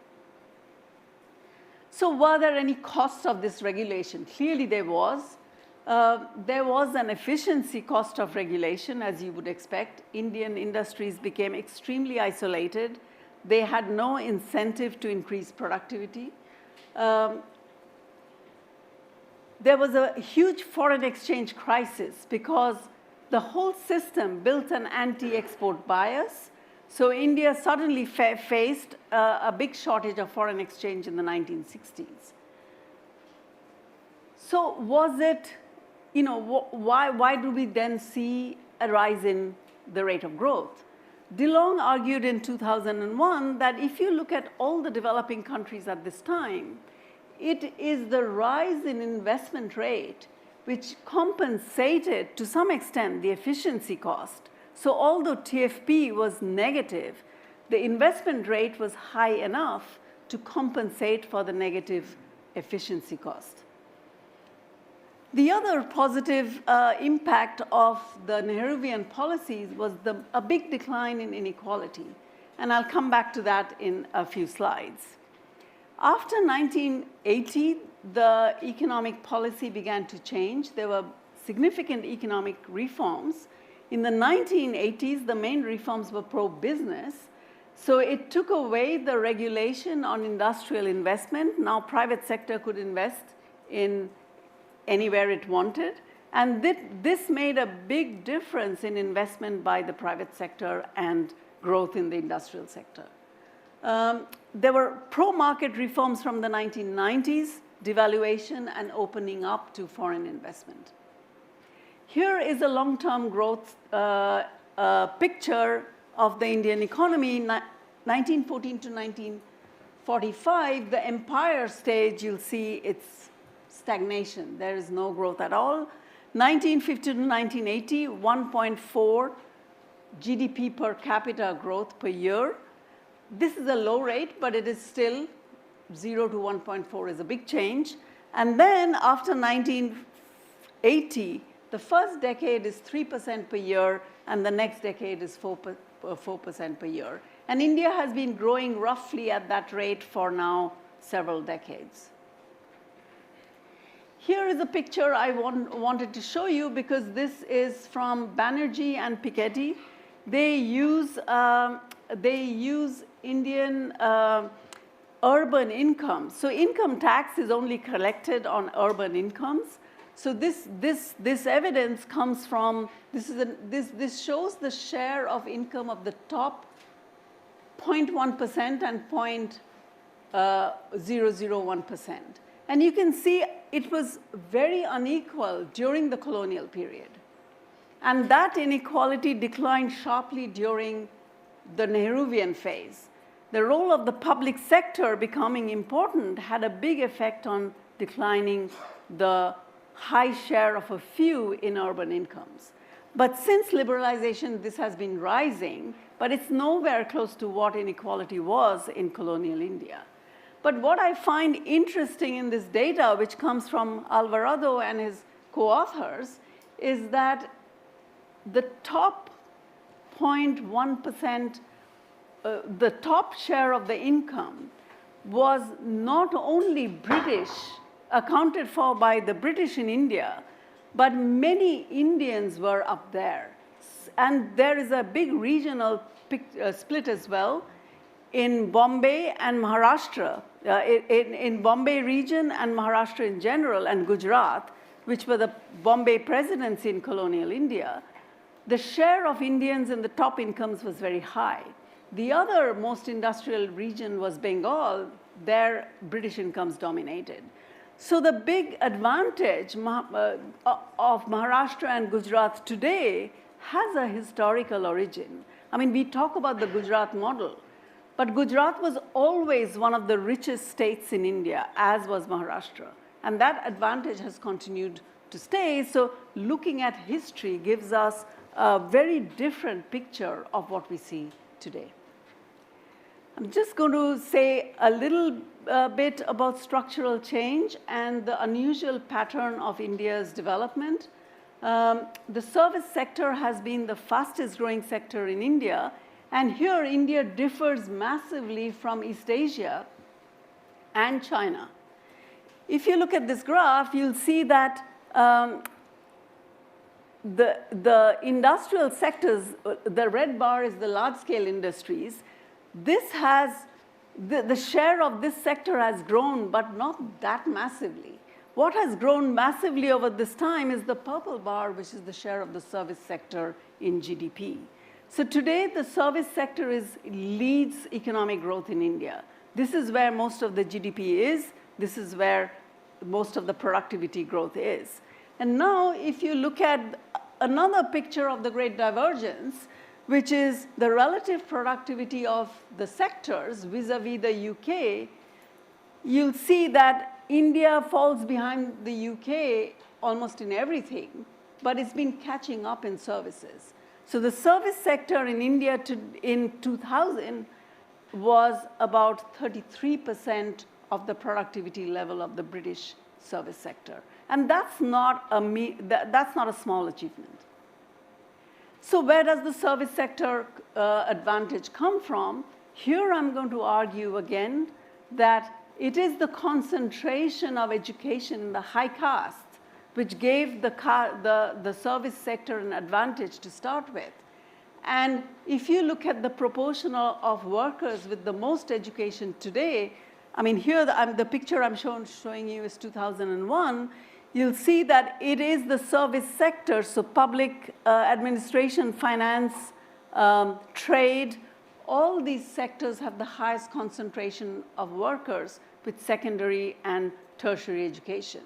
So were there any costs of this regulation? Clearly there was. There was an efficiency cost of regulation, as you would expect. Indian industries became extremely isolated. They had no incentive to increase productivity. There was a huge foreign exchange crisis because the whole system built an anti-export bias. So India suddenly faced a big shortage of foreign exchange in the 1960s. So was it, why do we then see a rise in the rate of growth? DeLong argued in 2001 that if you look at all the developing countries at this time, it is the rise in investment rate which compensated to some extent the efficiency cost. So although TFP was negative, the investment rate was high enough to compensate for the negative efficiency cost. The other positive impact of the Nehruvian policies was a big decline in inequality. And I'll come back to that in a few slides. After 1980, the economic policy began to change. There were significant economic reforms. In the 1980s, the main reforms were pro-business. So it took away the regulation on industrial investment. Now private sector could invest in anywhere it wanted. And this made a big difference in investment by the private sector and growth in the industrial sector. There were pro-market reforms from the 1990s, devaluation and opening up to foreign investment. Here is a long-term growth picture of the Indian economy. 1914 to 1945, the empire stage, you'll see it's stagnation. There is no growth at all. 1950 to 1980, 1.4 GDP per capita growth per year. This is a low rate, but it is still 0 to 1.4 is a big change. And then after 1980, the first decade is 3% per year, and the next decade is 4% per year. And India has been growing roughly at that rate for now several decades. here is a picture I wanted to show you because this is from Banerjee and Piketty. They use Indian urban income. So income tax is only collected on urban incomes. So this evidence comes from, this shows the share of income of the top 0.1% and 0.001%. And you can see it was very unequal during the colonial period. And that inequality declined sharply during the Nehruvian phase. The role of the public sector becoming important had a big effect on declining the high share of a few in urban incomes. But since liberalization, this has been rising, but it's nowhere close to what inequality was in colonial India. But what I find interesting in this data, which comes from Alvarado and his co-authors, is that the top 0.1%, the top share of the income was not only British, accounted for by the British in India, but many Indians were up there. And there is a big regional split as well in Bombay and Maharashtra, in Bombay region and Maharashtra in general, and Gujarat, which were the Bombay presidency in colonial India. The share of Indians in the top incomes was very high. The other most industrial region was Bengal. There, British incomes dominated. So the big advantage of Maharashtra and Gujarat today has a historical origin. I mean, we talk about the Gujarat model, but Gujarat was always one of the richest states in India, as was Maharashtra. And that advantage has continued to stay. So looking at history gives us a very different picture of what we see today. I'm just going to say a little bit about structural change and the unusual pattern of India's development. The service sector has been the fastest growing sector in India, and here India differs massively from East Asia and China. If you look at this graph, you'll see that the industrial sectors, the red bar is the large-scale industries. This has, the share of this sector has grown, but not that massively. What has grown massively over this time is the purple bar, which is the share of the service sector in GDP. So today, the service sector leads economic growth in India. This is where most of the GDP is. This is where most of the productivity growth is. And now, if you look at another picture of the great divergence, which is the relative productivity of the sectors vis-a-vis the UK, you'll see that India falls behind the UK almost in everything, but it's been catching up in services. So the service sector in India in 2000 was about 33% of the productivity level of the British service sector. And that's not a small achievement. So where does the service sector advantage come from? Here I'm going to argue again that it is the concentration of education in the high caste which gave the service sector an advantage to start with. And if you look at the proportion of workers with the most education today, I mean, here the picture I'm showing you is 2001. You'll see that it is the service sector, so public administration, finance, trade, all these sectors have the highest concentration of workers with secondary and tertiary education.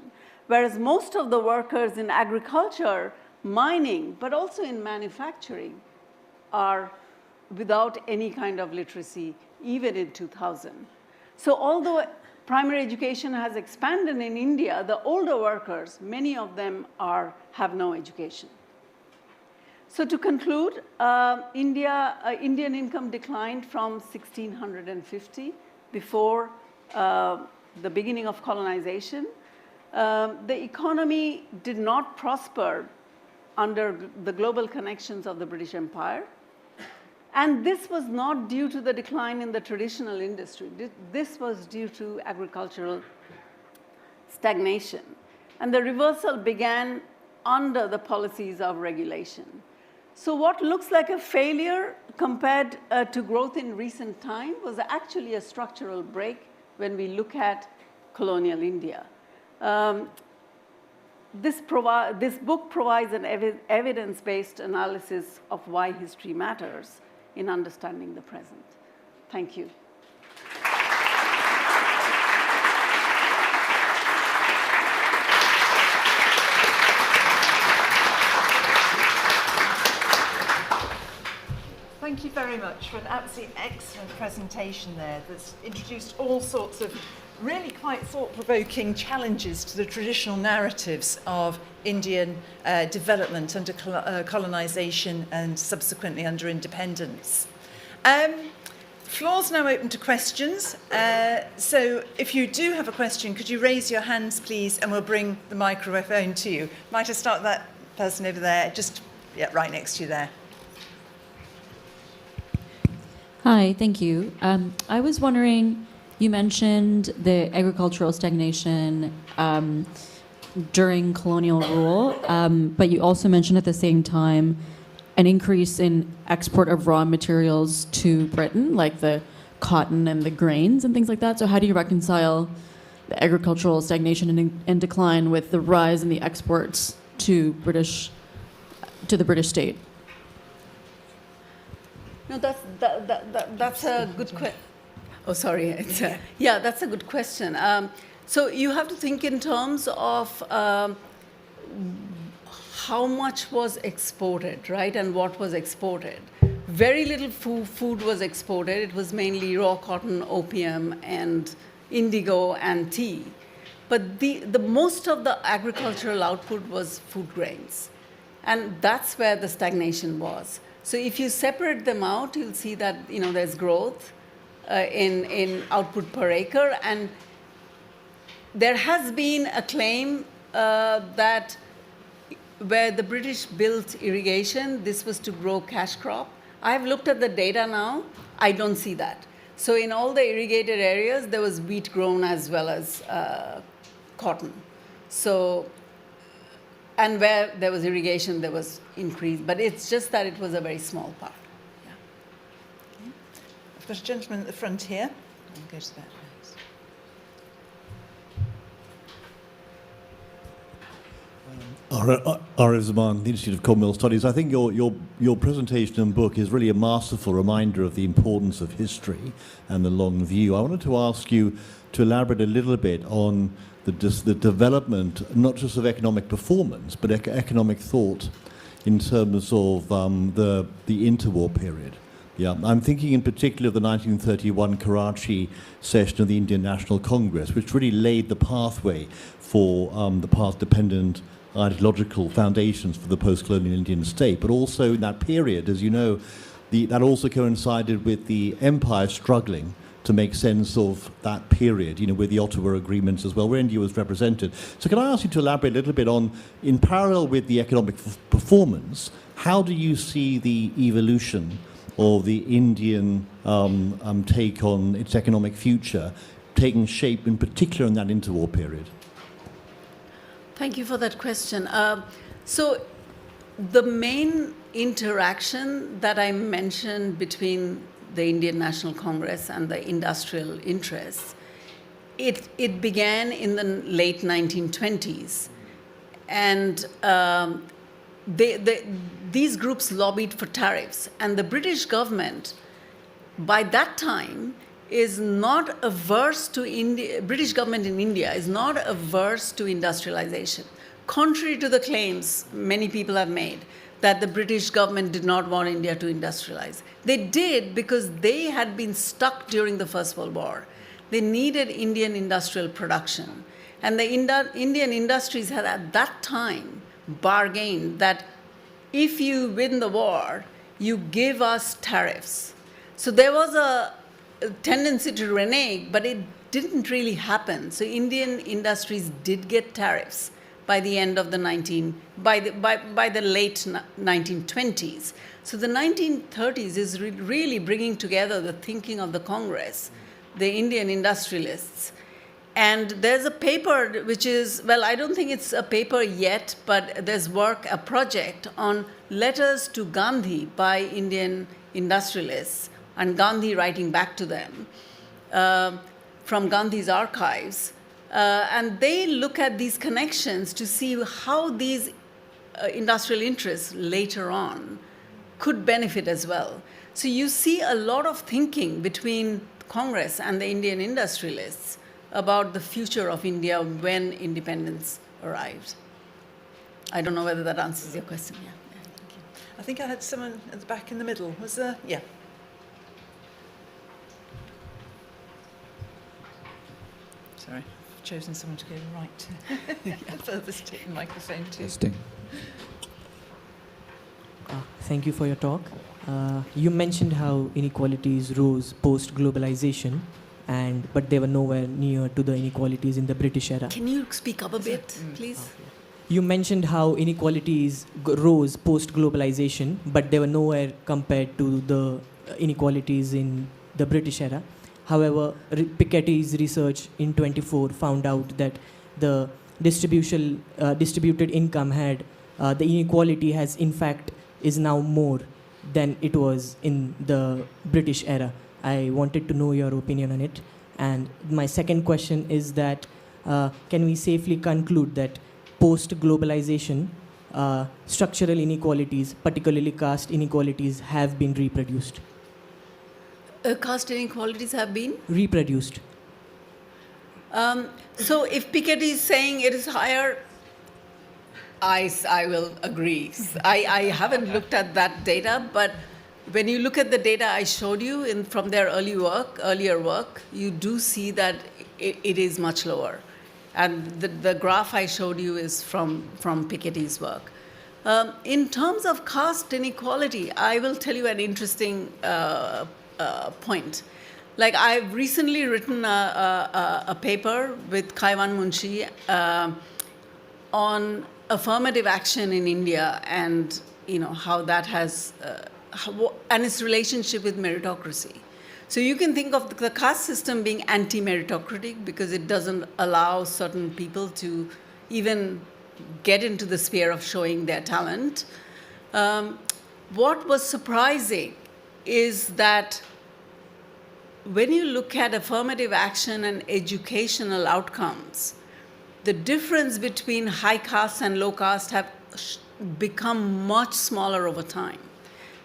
Whereas most of the workers in agriculture, mining, but also in manufacturing are without any kind of literacy, even in 2000. So although primary education has expanded in India, the older workers, many of them have no education. So to conclude, Indian income declined from 1650 before the beginning of colonization. The economy did not prosper under the global connections of the British Empire. And this was not due to the decline in the traditional industry. This was due to agricultural stagnation. And the reversal began under the policies of regulation. So what looks like a failure compared to growth in recent time was actually a structural break when we look at colonial India. This book provides an evidence-based analysis of why history matters in understanding the present. Thank you. Thank you very much for an absolutely excellent presentation there that's introduced all sorts of really quite thought-provoking challenges to the traditional narratives of Indian development under colonization and subsequently under independence. Floor's now open to questions. So if you do have a question, could you raise your hands, please, and we'll bring the microphone to you. Might I start with that person over there, just right next to you there. Hi, thank you. I was wondering, you mentioned the agricultural stagnation during colonial rule, but you also mentioned at the same time an increase in export of raw materials to Britain, like the cotton and the grains and things like that. So how do you reconcile the agricultural stagnation and decline with the rise in the exports to the British state? No, that's a good question. Oh, sorry. Yeah, that's a good question. So you have to think in terms of how much was exported, right, and what was exported. Very little food was exported. It was mainly raw cotton, opium, and indigo and tea. But the most of the agricultural output was food grains. And that's where the stagnation was. So if you separate them out, you'll see that there's growth in output per acre, and there has been a claim that where the British built irrigation, this was to grow cash crop. I've looked at the data now. I don't see that. So in all the irrigated areas, there was wheat grown as well as cotton. So. And where there was irrigation, there was increase. But it's just that it was a very small part. Yeah. Okay. I've got a gentleman at the front here. I'll go to that next. Arif Zaman, the Institute of Commonwealth Studies. I think your presentation and book is really a masterful reminder of the importance of history and the long view. I wanted to ask you to elaborate a little bit on the development, not just of economic performance, but economic thought in terms of the interwar period. Yeah, I'm thinking in particular of the 1931 Karachi session of the Indian National Congress, which really laid the pathway for the path-dependent ideological foundations for the post-colonial Indian state. But also in that period, as you know, that also coincided with the empire struggling to make sense of that period, with the Ottawa agreements as well, where India was represented. So can I ask you to elaborate a little bit on, in parallel with the economic performance, how do you see the evolution of the Indian take on its economic future taking shape, in particular in that interwar period? Thank you for that question. So the main interaction that I mentioned between the Indian National Congress and the industrial interests, it began in the late 1920s. And these groups lobbied for tariffs. And the British government, by that time, is not averse to British government in India is not averse to industrialization, contrary to the claims many people have made that the British government did not want India to industrialize. They did because they had been stuck during the First World War. They needed Indian industrial production. And the Indian industries had at that time bargained that if you win the war, you give us tariffs. So there was a tendency to renege, but it didn't really happen. So Indian industries did get tariffs by the end of the by the late 1920s. So the 1930s is really bringing together the thinking of the Congress, the Indian industrialists, And there's a paper which is, well, I don't think it's a paper yet, but there's a project on letters to Gandhi by Indian industrialists, and Gandhi writing back to them from Gandhi's archives. And they look at these connections to see how these industrial interests later on could benefit as well. So you see a lot of thinking between Congress and the Indian industrialists about the future of India when independence arrived. I don't know whether that answers your question. Yeah. Thank you. I think I had someone at the back in the middle. Was there? Yeah. Sorry, I've chosen someone to go right furthest to the microphone too. Testing. Thank you for your talk. You mentioned how inequalities rose post-globalization, but they were nowhere near to the inequalities in the British era. Can you speak up a bit, please? You mentioned how inequalities rose post-globalization, but they were nowhere compared to the inequalities in the British era. However, Piketty's research in 24 found out that the distributed income the inequality has in fact is now more than it was in the British era. I wanted to know your opinion on it. And my second question is that can we safely conclude that post-globalization, structural inequalities, particularly caste inequalities, have been reproduced? Caste inequalities have been? Reproduced. So if Piketty is saying it is higher, I will agree. I haven't looked at that data, but when you look at the data I showed you from their earlier work, you do see that it is much lower. And the graph I showed you is from Piketty's work. In terms of caste inequality, I will tell you an interesting point. Like, I've recently written a paper with Kaiwan Munshi on affirmative action in India and how that has and its relationship with meritocracy. So you can think of the caste system being anti-meritocratic because it doesn't allow certain people to even get into the sphere of showing their talent. What was surprising is that when you look at affirmative action and educational outcomes, the difference between high caste and low caste have become much smaller over time,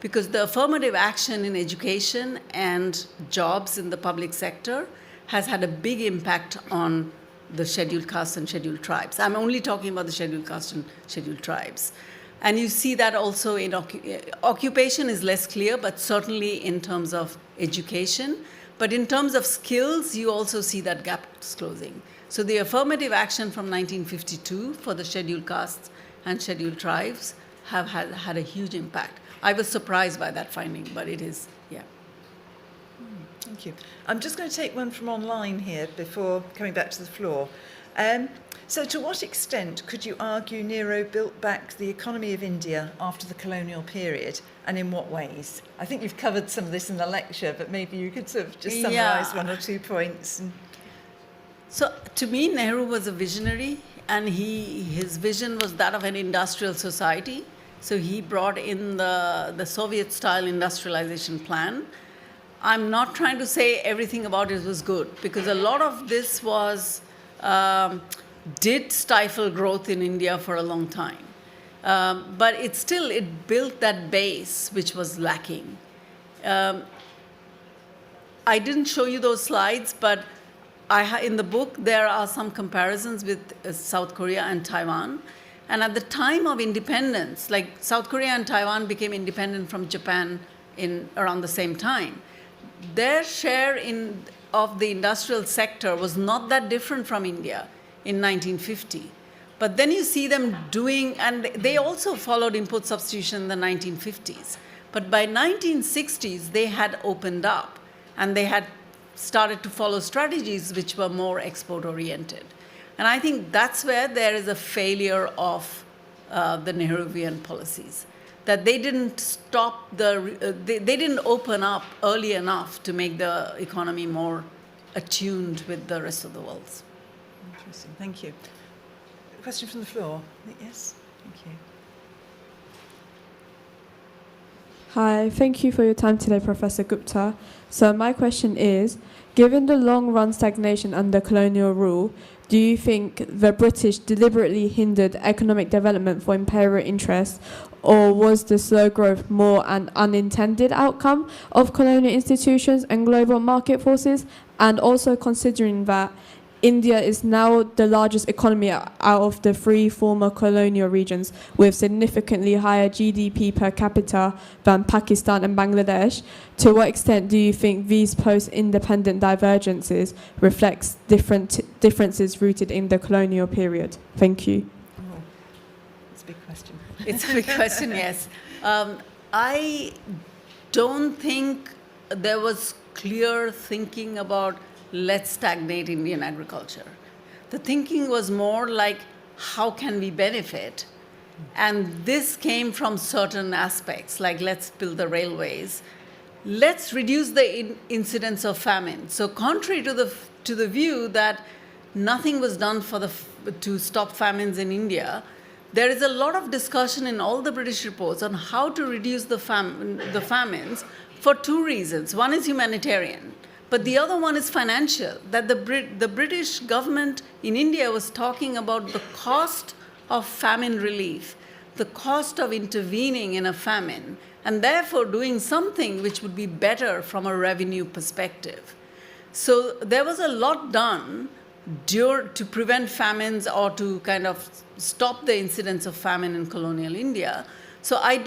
because the affirmative action in education and jobs in the public sector has had a big impact on the scheduled castes and scheduled tribes. I'm only talking about the scheduled castes and scheduled tribes. And you see that also in occupation is less clear, but certainly in terms of education. But in terms of skills, you also see that gap closing. So the affirmative action from 1952 for the scheduled castes and scheduled tribes have had a huge impact. I was surprised by that finding, but it is, yeah. Thank you. I'm just going to take one from online here before coming back to the floor. So to what extent could you argue Nehru built back the economy of India after the colonial period, and in what ways? I think you've covered some of this in the lecture, but maybe you could sort of just summarise one or two points. So to me, Nehru was a visionary, and his vision was that of an industrial society. So he brought in the Soviet-style industrialization plan. I'm not trying to say everything about it was good, because a lot of this did stifle growth in India for a long time. But it built that base which was lacking. I didn't show you those slides, but in the book there are some comparisons with South Korea and Taiwan. And at the time of independence, like South Korea and Taiwan became independent from Japan around the same time, their share of the industrial sector was not that different from India in 1950. But then you see them doing, and they also followed input substitution in the 1950s. But by 1960s, they had opened up, and they had started to follow strategies which were more export-oriented. And I think that's where there is a failure of the Nehruvian policies, that they didn't stop they didn't open up early enough to make the economy more attuned with the rest of the world. Interesting. Thank you. A question from the floor. Yes. Thank you. Hi, thank you for your time today, Professor Gupta. So my question is, given the long-run stagnation under colonial rule, do you think the British deliberately hindered economic development for imperial interests, or was the slow growth more an unintended outcome of colonial institutions and global market forces? And also considering that India is now the largest economy out of the three former colonial regions, with significantly higher GDP per capita than Pakistan and Bangladesh. To what extent do you think these post-independent divergences reflects differences rooted in the colonial period? Thank you. Oh, it's a big question. It's a big question, yes. I don't think there was clear thinking about let's stagnate Indian agriculture. The thinking was more like, how can we benefit? And this came from certain aspects, like let's build the railways. Let's reduce the incidence of famine. So contrary to the view that nothing was done to stop famines in India, there is a lot of discussion in all the British reports on how to reduce the famines for two reasons. One is humanitarian, but the other one is financial, that the British government in India was talking about the cost of famine relief, the cost of intervening in a famine, and therefore doing something which would be better from a revenue perspective. So there was a lot done to prevent famines or to kind of stop the incidence of famine in colonial India. So I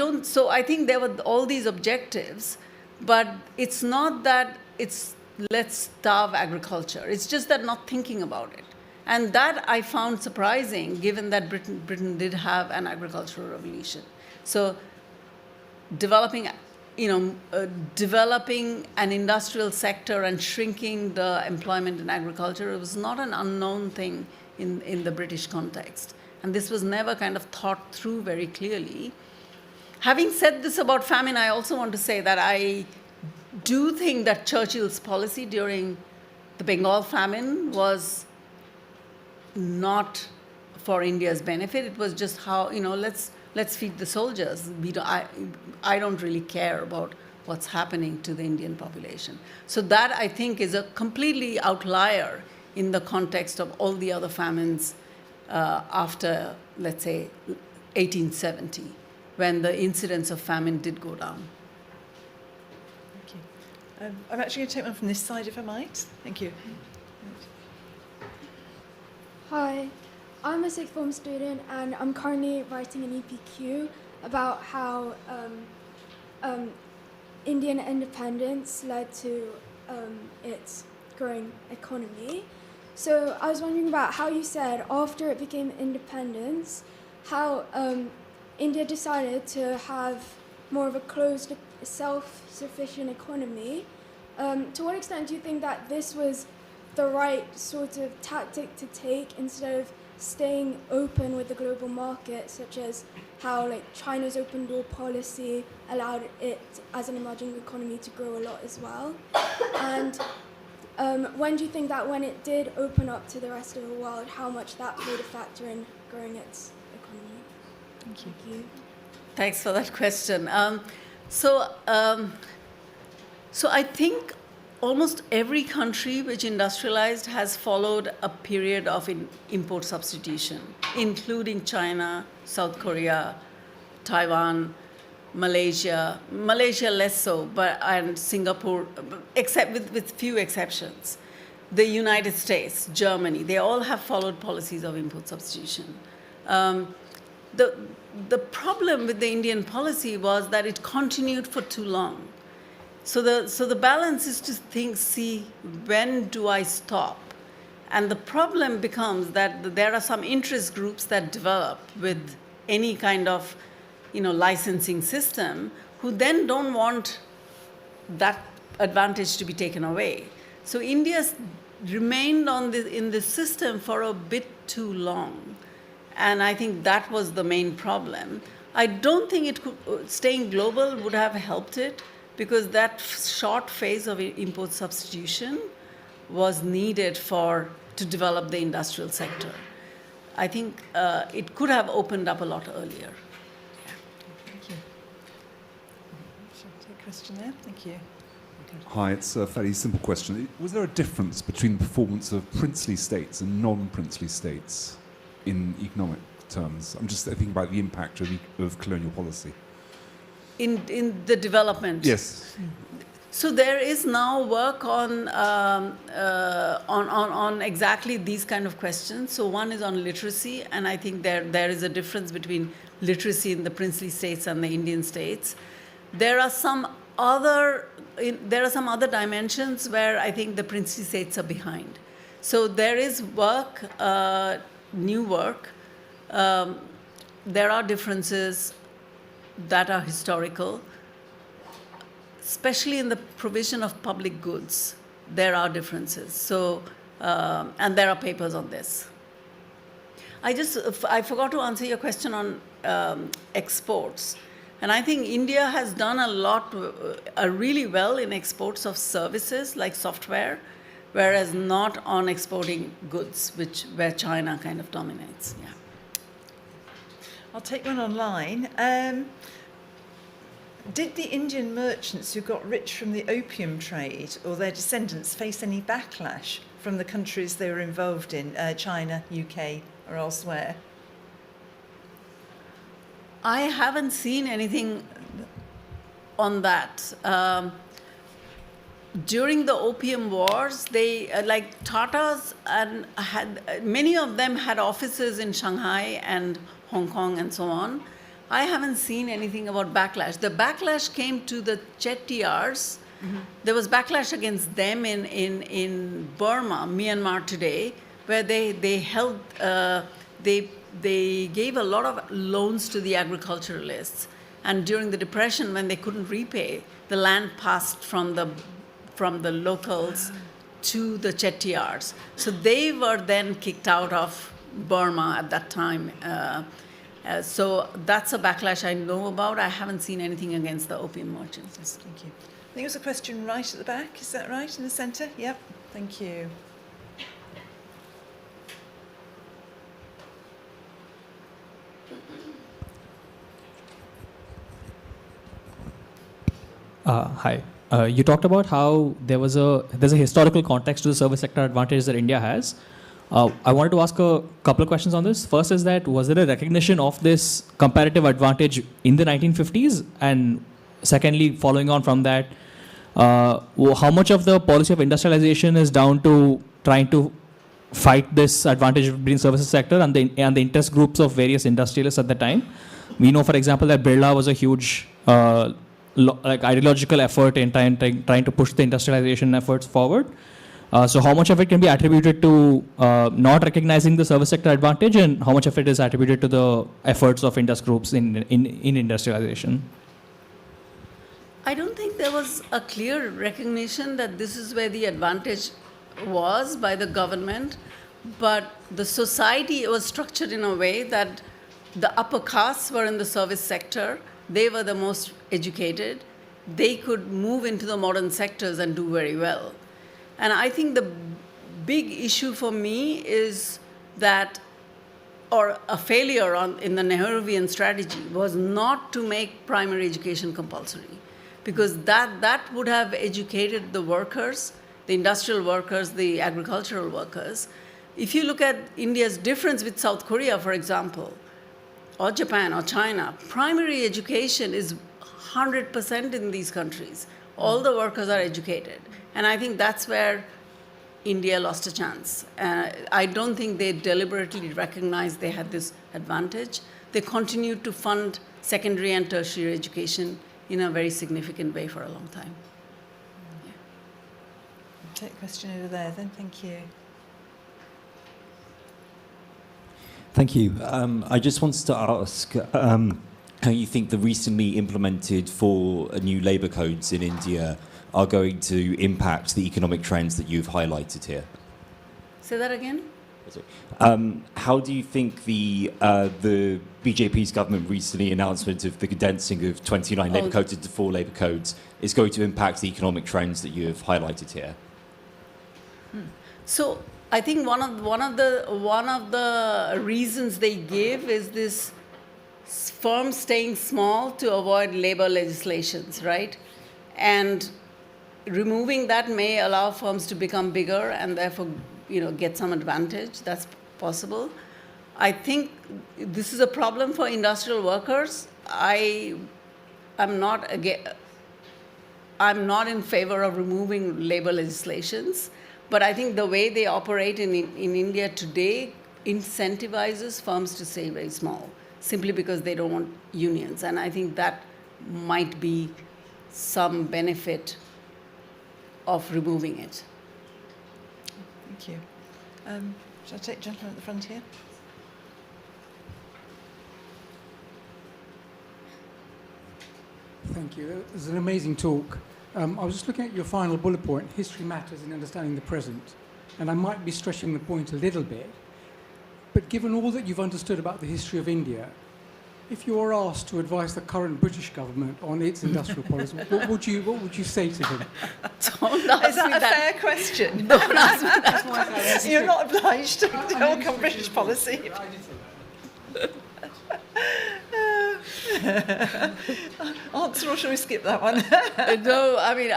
think there were all these objectives, but it's not that it's let's starve agriculture. It's just that not thinking about it. And that I found surprising, given that Britain did have an agricultural revolution. So developing an industrial sector and shrinking the employment in agriculture, it was not an unknown thing in the British context. And this was never kind of thought through very clearly. Having said this about famine, I also want to say that I do think that Churchill's policy during the Bengal famine was not for India's benefit. It was just how, let's feed the soldiers. I don't really care about what's happening to the Indian population. So that, I think, is a completely outlier in the context of all the other famines after, let's say, 1870, when the incidence of famine did go down. Thank you. I'm actually going to take one from this side, if I might. Thank you. Hi, I'm a sixth form student and I'm currently writing an EPQ about how Indian independence led to its growing economy. So I was wondering about how you said after it became independence, how India decided to have more of a closed, self-sufficient economy. To what extent do you think that this was the right sort of tactic to take instead of staying open with the global market, such as how China's open door policy allowed it as an emerging economy to grow a lot as well? And when do you think that when it did open up to the rest of the world, how much that played a factor in growing its economy? Thank you. Thank you. Thanks for that question. So I think almost every country which industrialized has followed a period of import substitution, including China, South Korea, Taiwan, Malaysia less so, and Singapore, except with few exceptions. The United States, Germany, they all have followed policies of import substitution. The problem with the Indian policy was that it continued for too long. So the balance is to see when do I stop? And the problem becomes that there are some interest groups that develop with any kind of licensing system who then don't want that advantage to be taken away. So India's remained in this system for a bit too long. And I think that was the main problem. I don't think staying global would have helped it, because that short phase of import substitution was needed for to develop the industrial sector. I think it could have opened up a lot earlier. Thank you. Shall I take a question there? Thank you. Hi, it's a fairly simple question. Was there a difference between the performance of princely states and non-princely states in economic terms? I'm just thinking about the impact of colonial policy. In the development? Yes. So there is now work on exactly these kind of questions. So one is on literacy, and I think there is a difference between literacy in the princely states and the Indian states. There are some other dimensions where I think the princely states are behind. So there is work, new work. There are differences that are historical. Especially in the provision of public goods, there are differences. So, and there are papers on this. I forgot to answer your question on exports. And I think India has done a lot, really well in exports of services like software, whereas not on exporting goods, where China kind of dominates. Yeah. I'll take one online. Did the Indian merchants who got rich from the opium trade or their descendants face any backlash from the countries they were involved in, China, UK, or elsewhere? I haven't seen anything on that. During the opium wars, they, like Tatas, many of them had offices in Shanghai and Hong Kong and so on. I haven't seen anything about backlash. The backlash came to the Chettiars. Mm-hmm. There was backlash against them in Burma, Myanmar today, where they gave a lot of loans to the agriculturalists. And during the Depression, when they couldn't repay, the land passed from the locals to the Chettiars. So they were then kicked out of Burma at that time. So that's a backlash I know about. I haven't seen anything against the opium merchants. Yes, thank you. I think there was a question right at the back. Is that right, in the centre? Yep, thank you. Hi. You talked about how there's a historical context to the service sector advantage that India has. I wanted to ask a couple of questions on this. First is that, was there a recognition of this comparative advantage in the 1950s? And secondly, following on from that, how much of the policy of industrialization is down to trying to fight this advantage between services sector and the interest groups of various industrialists at the time? We know, for example, that Birla was a huge ideological effort in trying to push the industrialization efforts forward. So how much of it can be attributed to not recognizing the service sector advantage, and how much of it is attributed to the efforts of industry groups in industrialization? I don't think there was a clear recognition that this is where the advantage was by the government, but the society was structured in a way that the upper castes were in the service sector. They were the most educated. They could move into the modern sectors and do very well. And I think the big issue for me is that, or a failure in the Nehruvian strategy, was not to make primary education compulsory, because that would have educated the workers, the industrial workers, the agricultural workers. If you look at India's difference with South Korea, for example, or Japan or China, primary education is 100% in these countries. All the workers are educated. And I think that's where India lost a chance. I don't think they deliberately recognized they had this advantage. They continued to fund secondary and tertiary education in a very significant way for a long time. Yeah. I'll take a question over there then, thank you. Thank you. I just wanted to ask how you think the recently implemented 4 new labour codes in India are going to impact the economic trends that you've highlighted here. Say that again? How do you think the BJP's government recently announcement of the condensing of 29 labour codes into 4 labour codes is going to impact the economic trends that you have highlighted here? So I think one of the reasons they give is this firms staying small to avoid labor legislations, right? And removing that may allow firms to become bigger and therefore, get some advantage. That's possible. I think this is a problem for industrial workers. I'm not in favor of removing labor legislations, but I think the way they operate in India today incentivizes firms to stay very small, simply because they don't want unions. And I think that might be some benefit of removing it. Thank you. Shall I take gentleman at the front here? Thank you. It was an amazing talk. I was just looking at your final bullet point, history matters in understanding the present. And I might be stretching the point a little bit, but given all that you've understood about the history of India, if you were asked to advise the current British government on its industrial policy, what would you say to them? Don't ask Is that me a that. fair question? Don't ask me that. You're not obliged to talk on British policy. Answer, or shall we skip that one? No, I mean,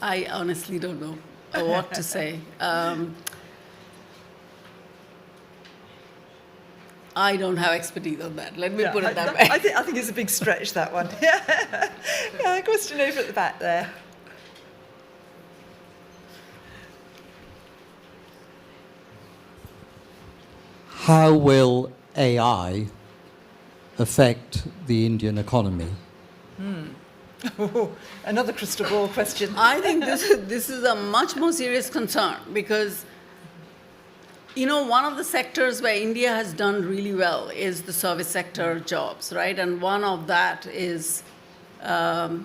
I honestly don't know what to say. I don't have expertise on that. Let me put it that way. I think it's a big stretch, that one. Yeah, question over at the back there. How will AI affect the Indian economy? Another crystal ball question. I think this is a much more serious concern because, one of the sectors where India has done really well is the service sector jobs, right? And one of that is data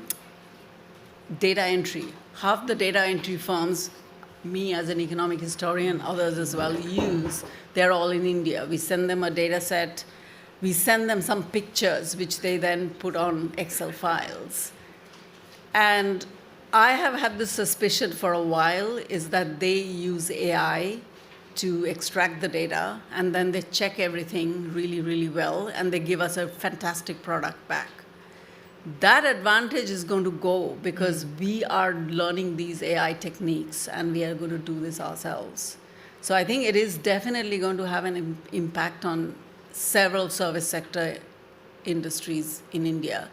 entry. Half the data entry firms, me as an economic historian, others as well, use, they're all in India. We send them a data set. We send them some pictures, which they then put on Excel files. And I have had this suspicion for a while, is that they use AI to extract the data, and then they check everything really, really well, and they give us a fantastic product back. That advantage is going to go because we are learning these AI techniques, and we are going to do this ourselves. So I think it is definitely going to have an impact on several service sector industries in India.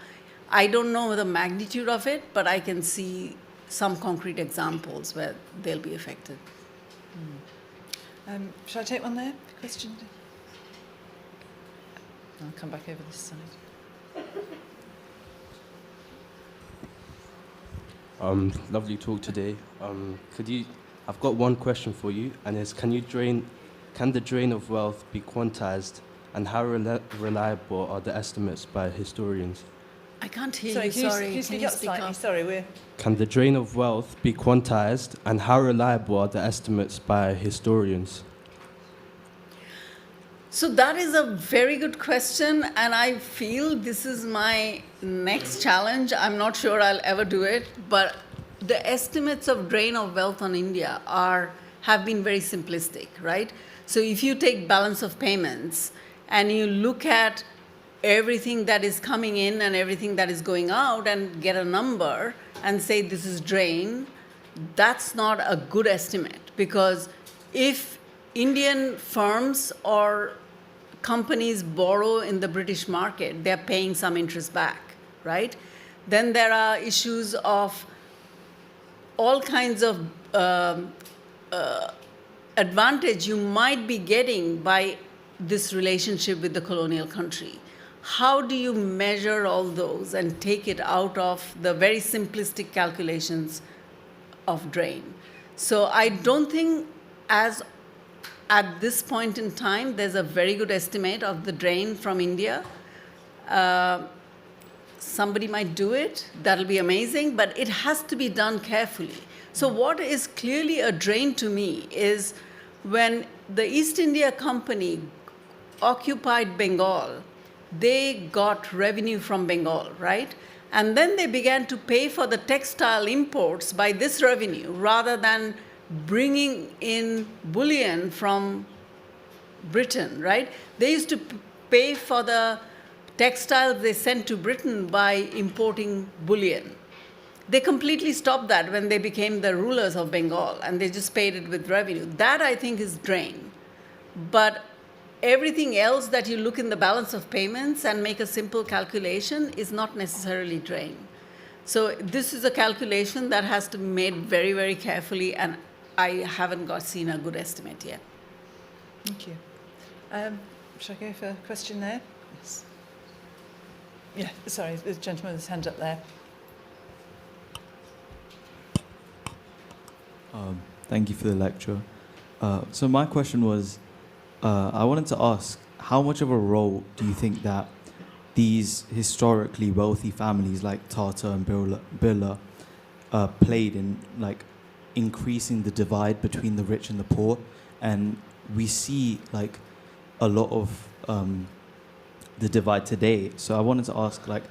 I don't know the magnitude of it, but I can see some concrete examples where they'll be affected. Shall I take one there? Question? I'll come back over this side. Lovely talk today. I've got one question for you, and it's can the drain of wealth be quantized, and how reliable are the estimates by historians? I can't hear Sorry, you, sorry. Can you speak up slightly? Sorry, Can the drain of wealth be quantized, and how reliable are the estimates by historians? So that is a very good question, and I feel this is my next challenge. I'm not sure I'll ever do it, but the estimates of drain of wealth on India have been very simplistic, right? So if you take balance of payments and you look at everything that is coming in and everything that is going out and get a number and say this is drain, that's not a good estimate, because if Indian firms or companies borrow in the British market, they're paying some interest back, right? Then there are issues of all kinds of advantage you might be getting by this relationship with the colonial country. How do you measure all those and take it out of the very simplistic calculations of drain? So I don't think at this point in time, there's a very good estimate of the drain from India. Somebody might do it, that'll be amazing, but it has to be done carefully. So what is clearly a drain to me is when the East India Company occupied Bengal, they got revenue from Bengal, right? And then they began to pay for the textile imports by this revenue rather than bringing in bullion from Britain, right? They used to pay for the textiles they sent to Britain by importing bullion. They completely stopped that when they became the rulers of Bengal, and they just paid it with revenue. That, I think, is drain. But everything else that you look in the balance of payments and make a simple calculation is not necessarily drain. So this is a calculation that has to be made very, very carefully, and I haven't seen a good estimate yet. Thank you. Shall I go for a question there? Yes. Yeah, sorry, the gentleman with his hand up there. Thank you for the lecture. So my question was, I wanted to ask, how much of a role do you think that these historically wealthy families like Tata and Birla played in like increasing the divide between the rich and the poor? And we see like a lot of the divide today. So I wanted to ask, like,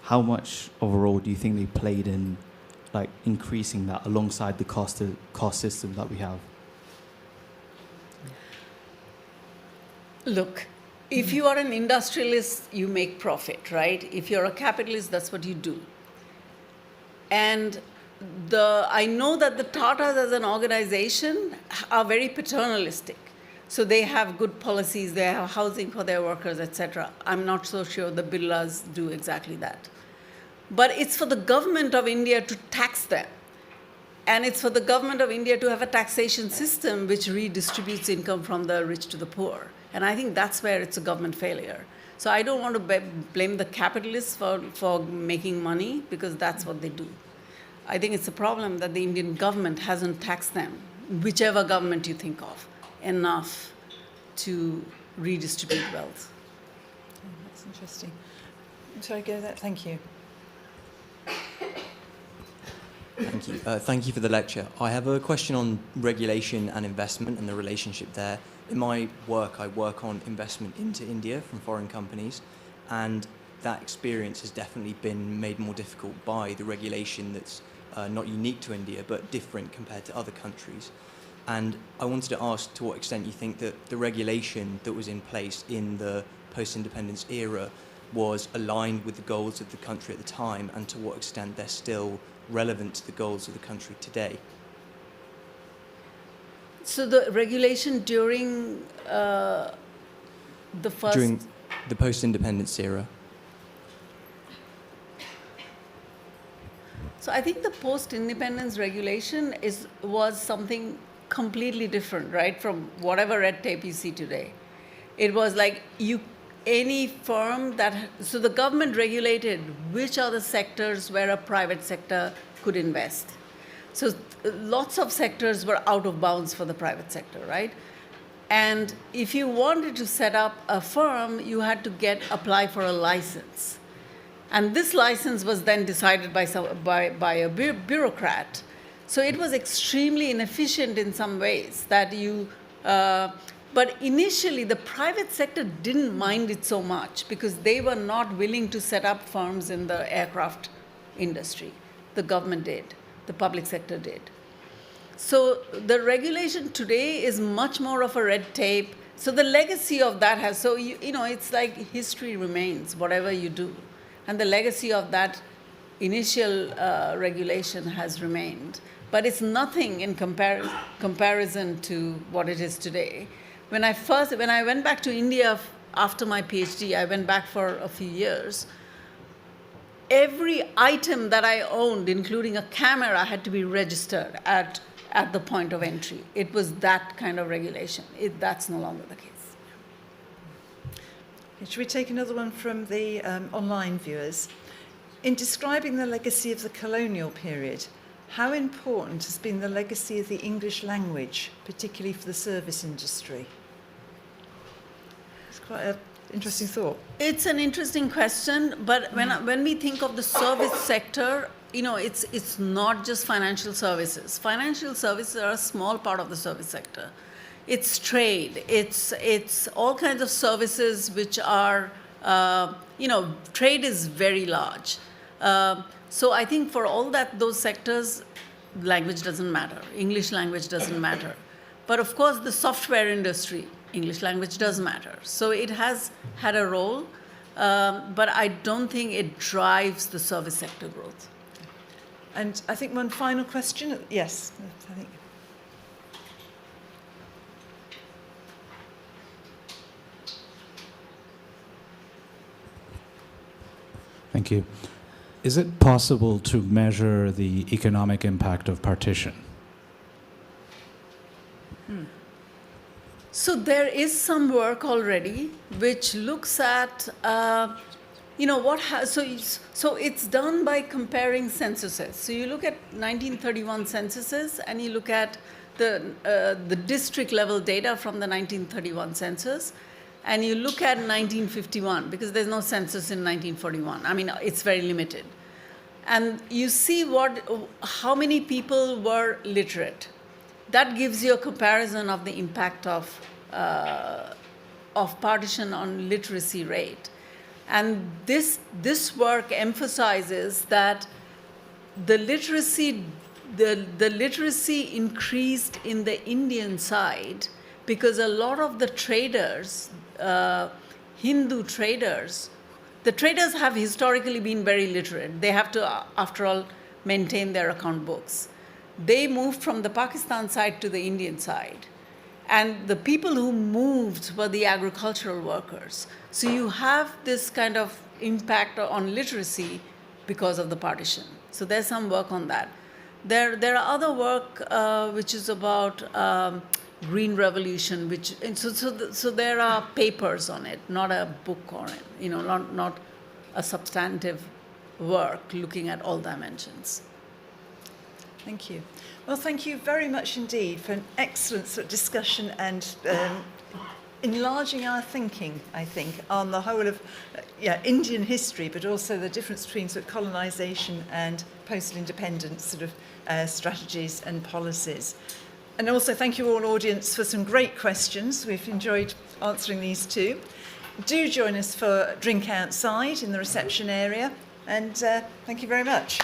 how much of a role do you think they played in like increasing that alongside the cost system that we have? Look, if you are an industrialist, you make profit, right? If you're a capitalist, that's what you do. And I know that the Tatas as an organization are very paternalistic. So they have good policies, they have housing for their workers, etc. I'm not so sure the Birlas do exactly that. But it's for the government of India to tax them. And it's for the government of India to have a taxation system which redistributes income from the rich to the poor. And I think that's where it's a government failure. So I don't want to blame the capitalists for making money, because that's what they do. I think it's a problem that the Indian government hasn't taxed them, whichever government you think of, enough to redistribute wealth. Oh, that's interesting. Shall I go there? Thank you. Thank you. Thank you for the lecture. I have a question on regulation and investment and the relationship there. In my work, I work on investment into India from foreign companies, and that experience has definitely been made more difficult by the regulation that's not unique to India, but different compared to other countries. And I wanted to ask to what extent you think that the regulation that was in place in the post-independence era was aligned with the goals of the country at the time, and to what extent they're still relevant to the goals of the country today. So the regulation during the first... During the post-independence era. So I think the post-independence regulation was something completely different, right, from whatever red tape you see today. It was like any firm so the government regulated which are the sectors where a private sector could invest. So lots of sectors were out of bounds for the private sector, right? And if you wanted to set up a firm, you had to apply for a license. And this license was then decided by a bureaucrat. So it was extremely inefficient in some ways that but initially the private sector didn't mind it so much because they were not willing to set up firms in the aircraft industry. The government did, the public sector did. So the regulation today is much more of a red tape. So the legacy of that it's like history remains, whatever you do. And the legacy of that initial regulation has remained. But it's nothing in comparison to what it is today. When I went back to India after my PhD, I went back for a few years. Every item that I owned, including a camera, had to be registered at the point of entry. It was that kind of regulation. That's no longer the case. Should we take another one from the online viewers? In describing the legacy of the colonial period, how important has been the legacy of the English language, particularly for the service industry? It's quite an interesting thought. It's an interesting question, but when we think of the service sector, it's not just financial services. Financial services are a small part of the service sector. It's trade. It's all kinds of services which are, trade is very large. So I think for all those sectors, language doesn't matter. English language doesn't matter. But of course, the software industry, English language does matter. So it has had a role, but I don't think it drives the service sector growth. And I think one final question. Yes, I think. Thank you. Is it possible to measure the economic impact of partition? So there is some work already which looks at, so it's done by comparing censuses. So you look at 1931 censuses and you look at the district level data from the 1931 census, and you look at 1951, because there's no census in 1941. I mean, it's very limited. And you see how many people were literate. That gives you a comparison of the impact of partition on literacy rate. And this work emphasizes that the literacy increased in the Indian side because a lot of the traders, Hindu traders, the traders have historically been very literate. They have to, after all, maintain their account books. They moved from the Pakistan side to the Indian side. And the people who moved were the agricultural workers. So you have this kind of impact on literacy because of the partition. So there's some work on that. There are other work which is about green revolution, so there are papers on it, not a book on it, not a substantive work looking at all dimensions. Thank you. Well, thank you very much indeed for an excellent sort of discussion and enlarging our thinking, I think, on the whole of Indian history, but also the difference between sort of colonisation and post-independence sort of strategies and policies. And also thank you all, audience, for some great questions. We've enjoyed answering these too. Do join us for a drink outside in the reception area, and thank you very much.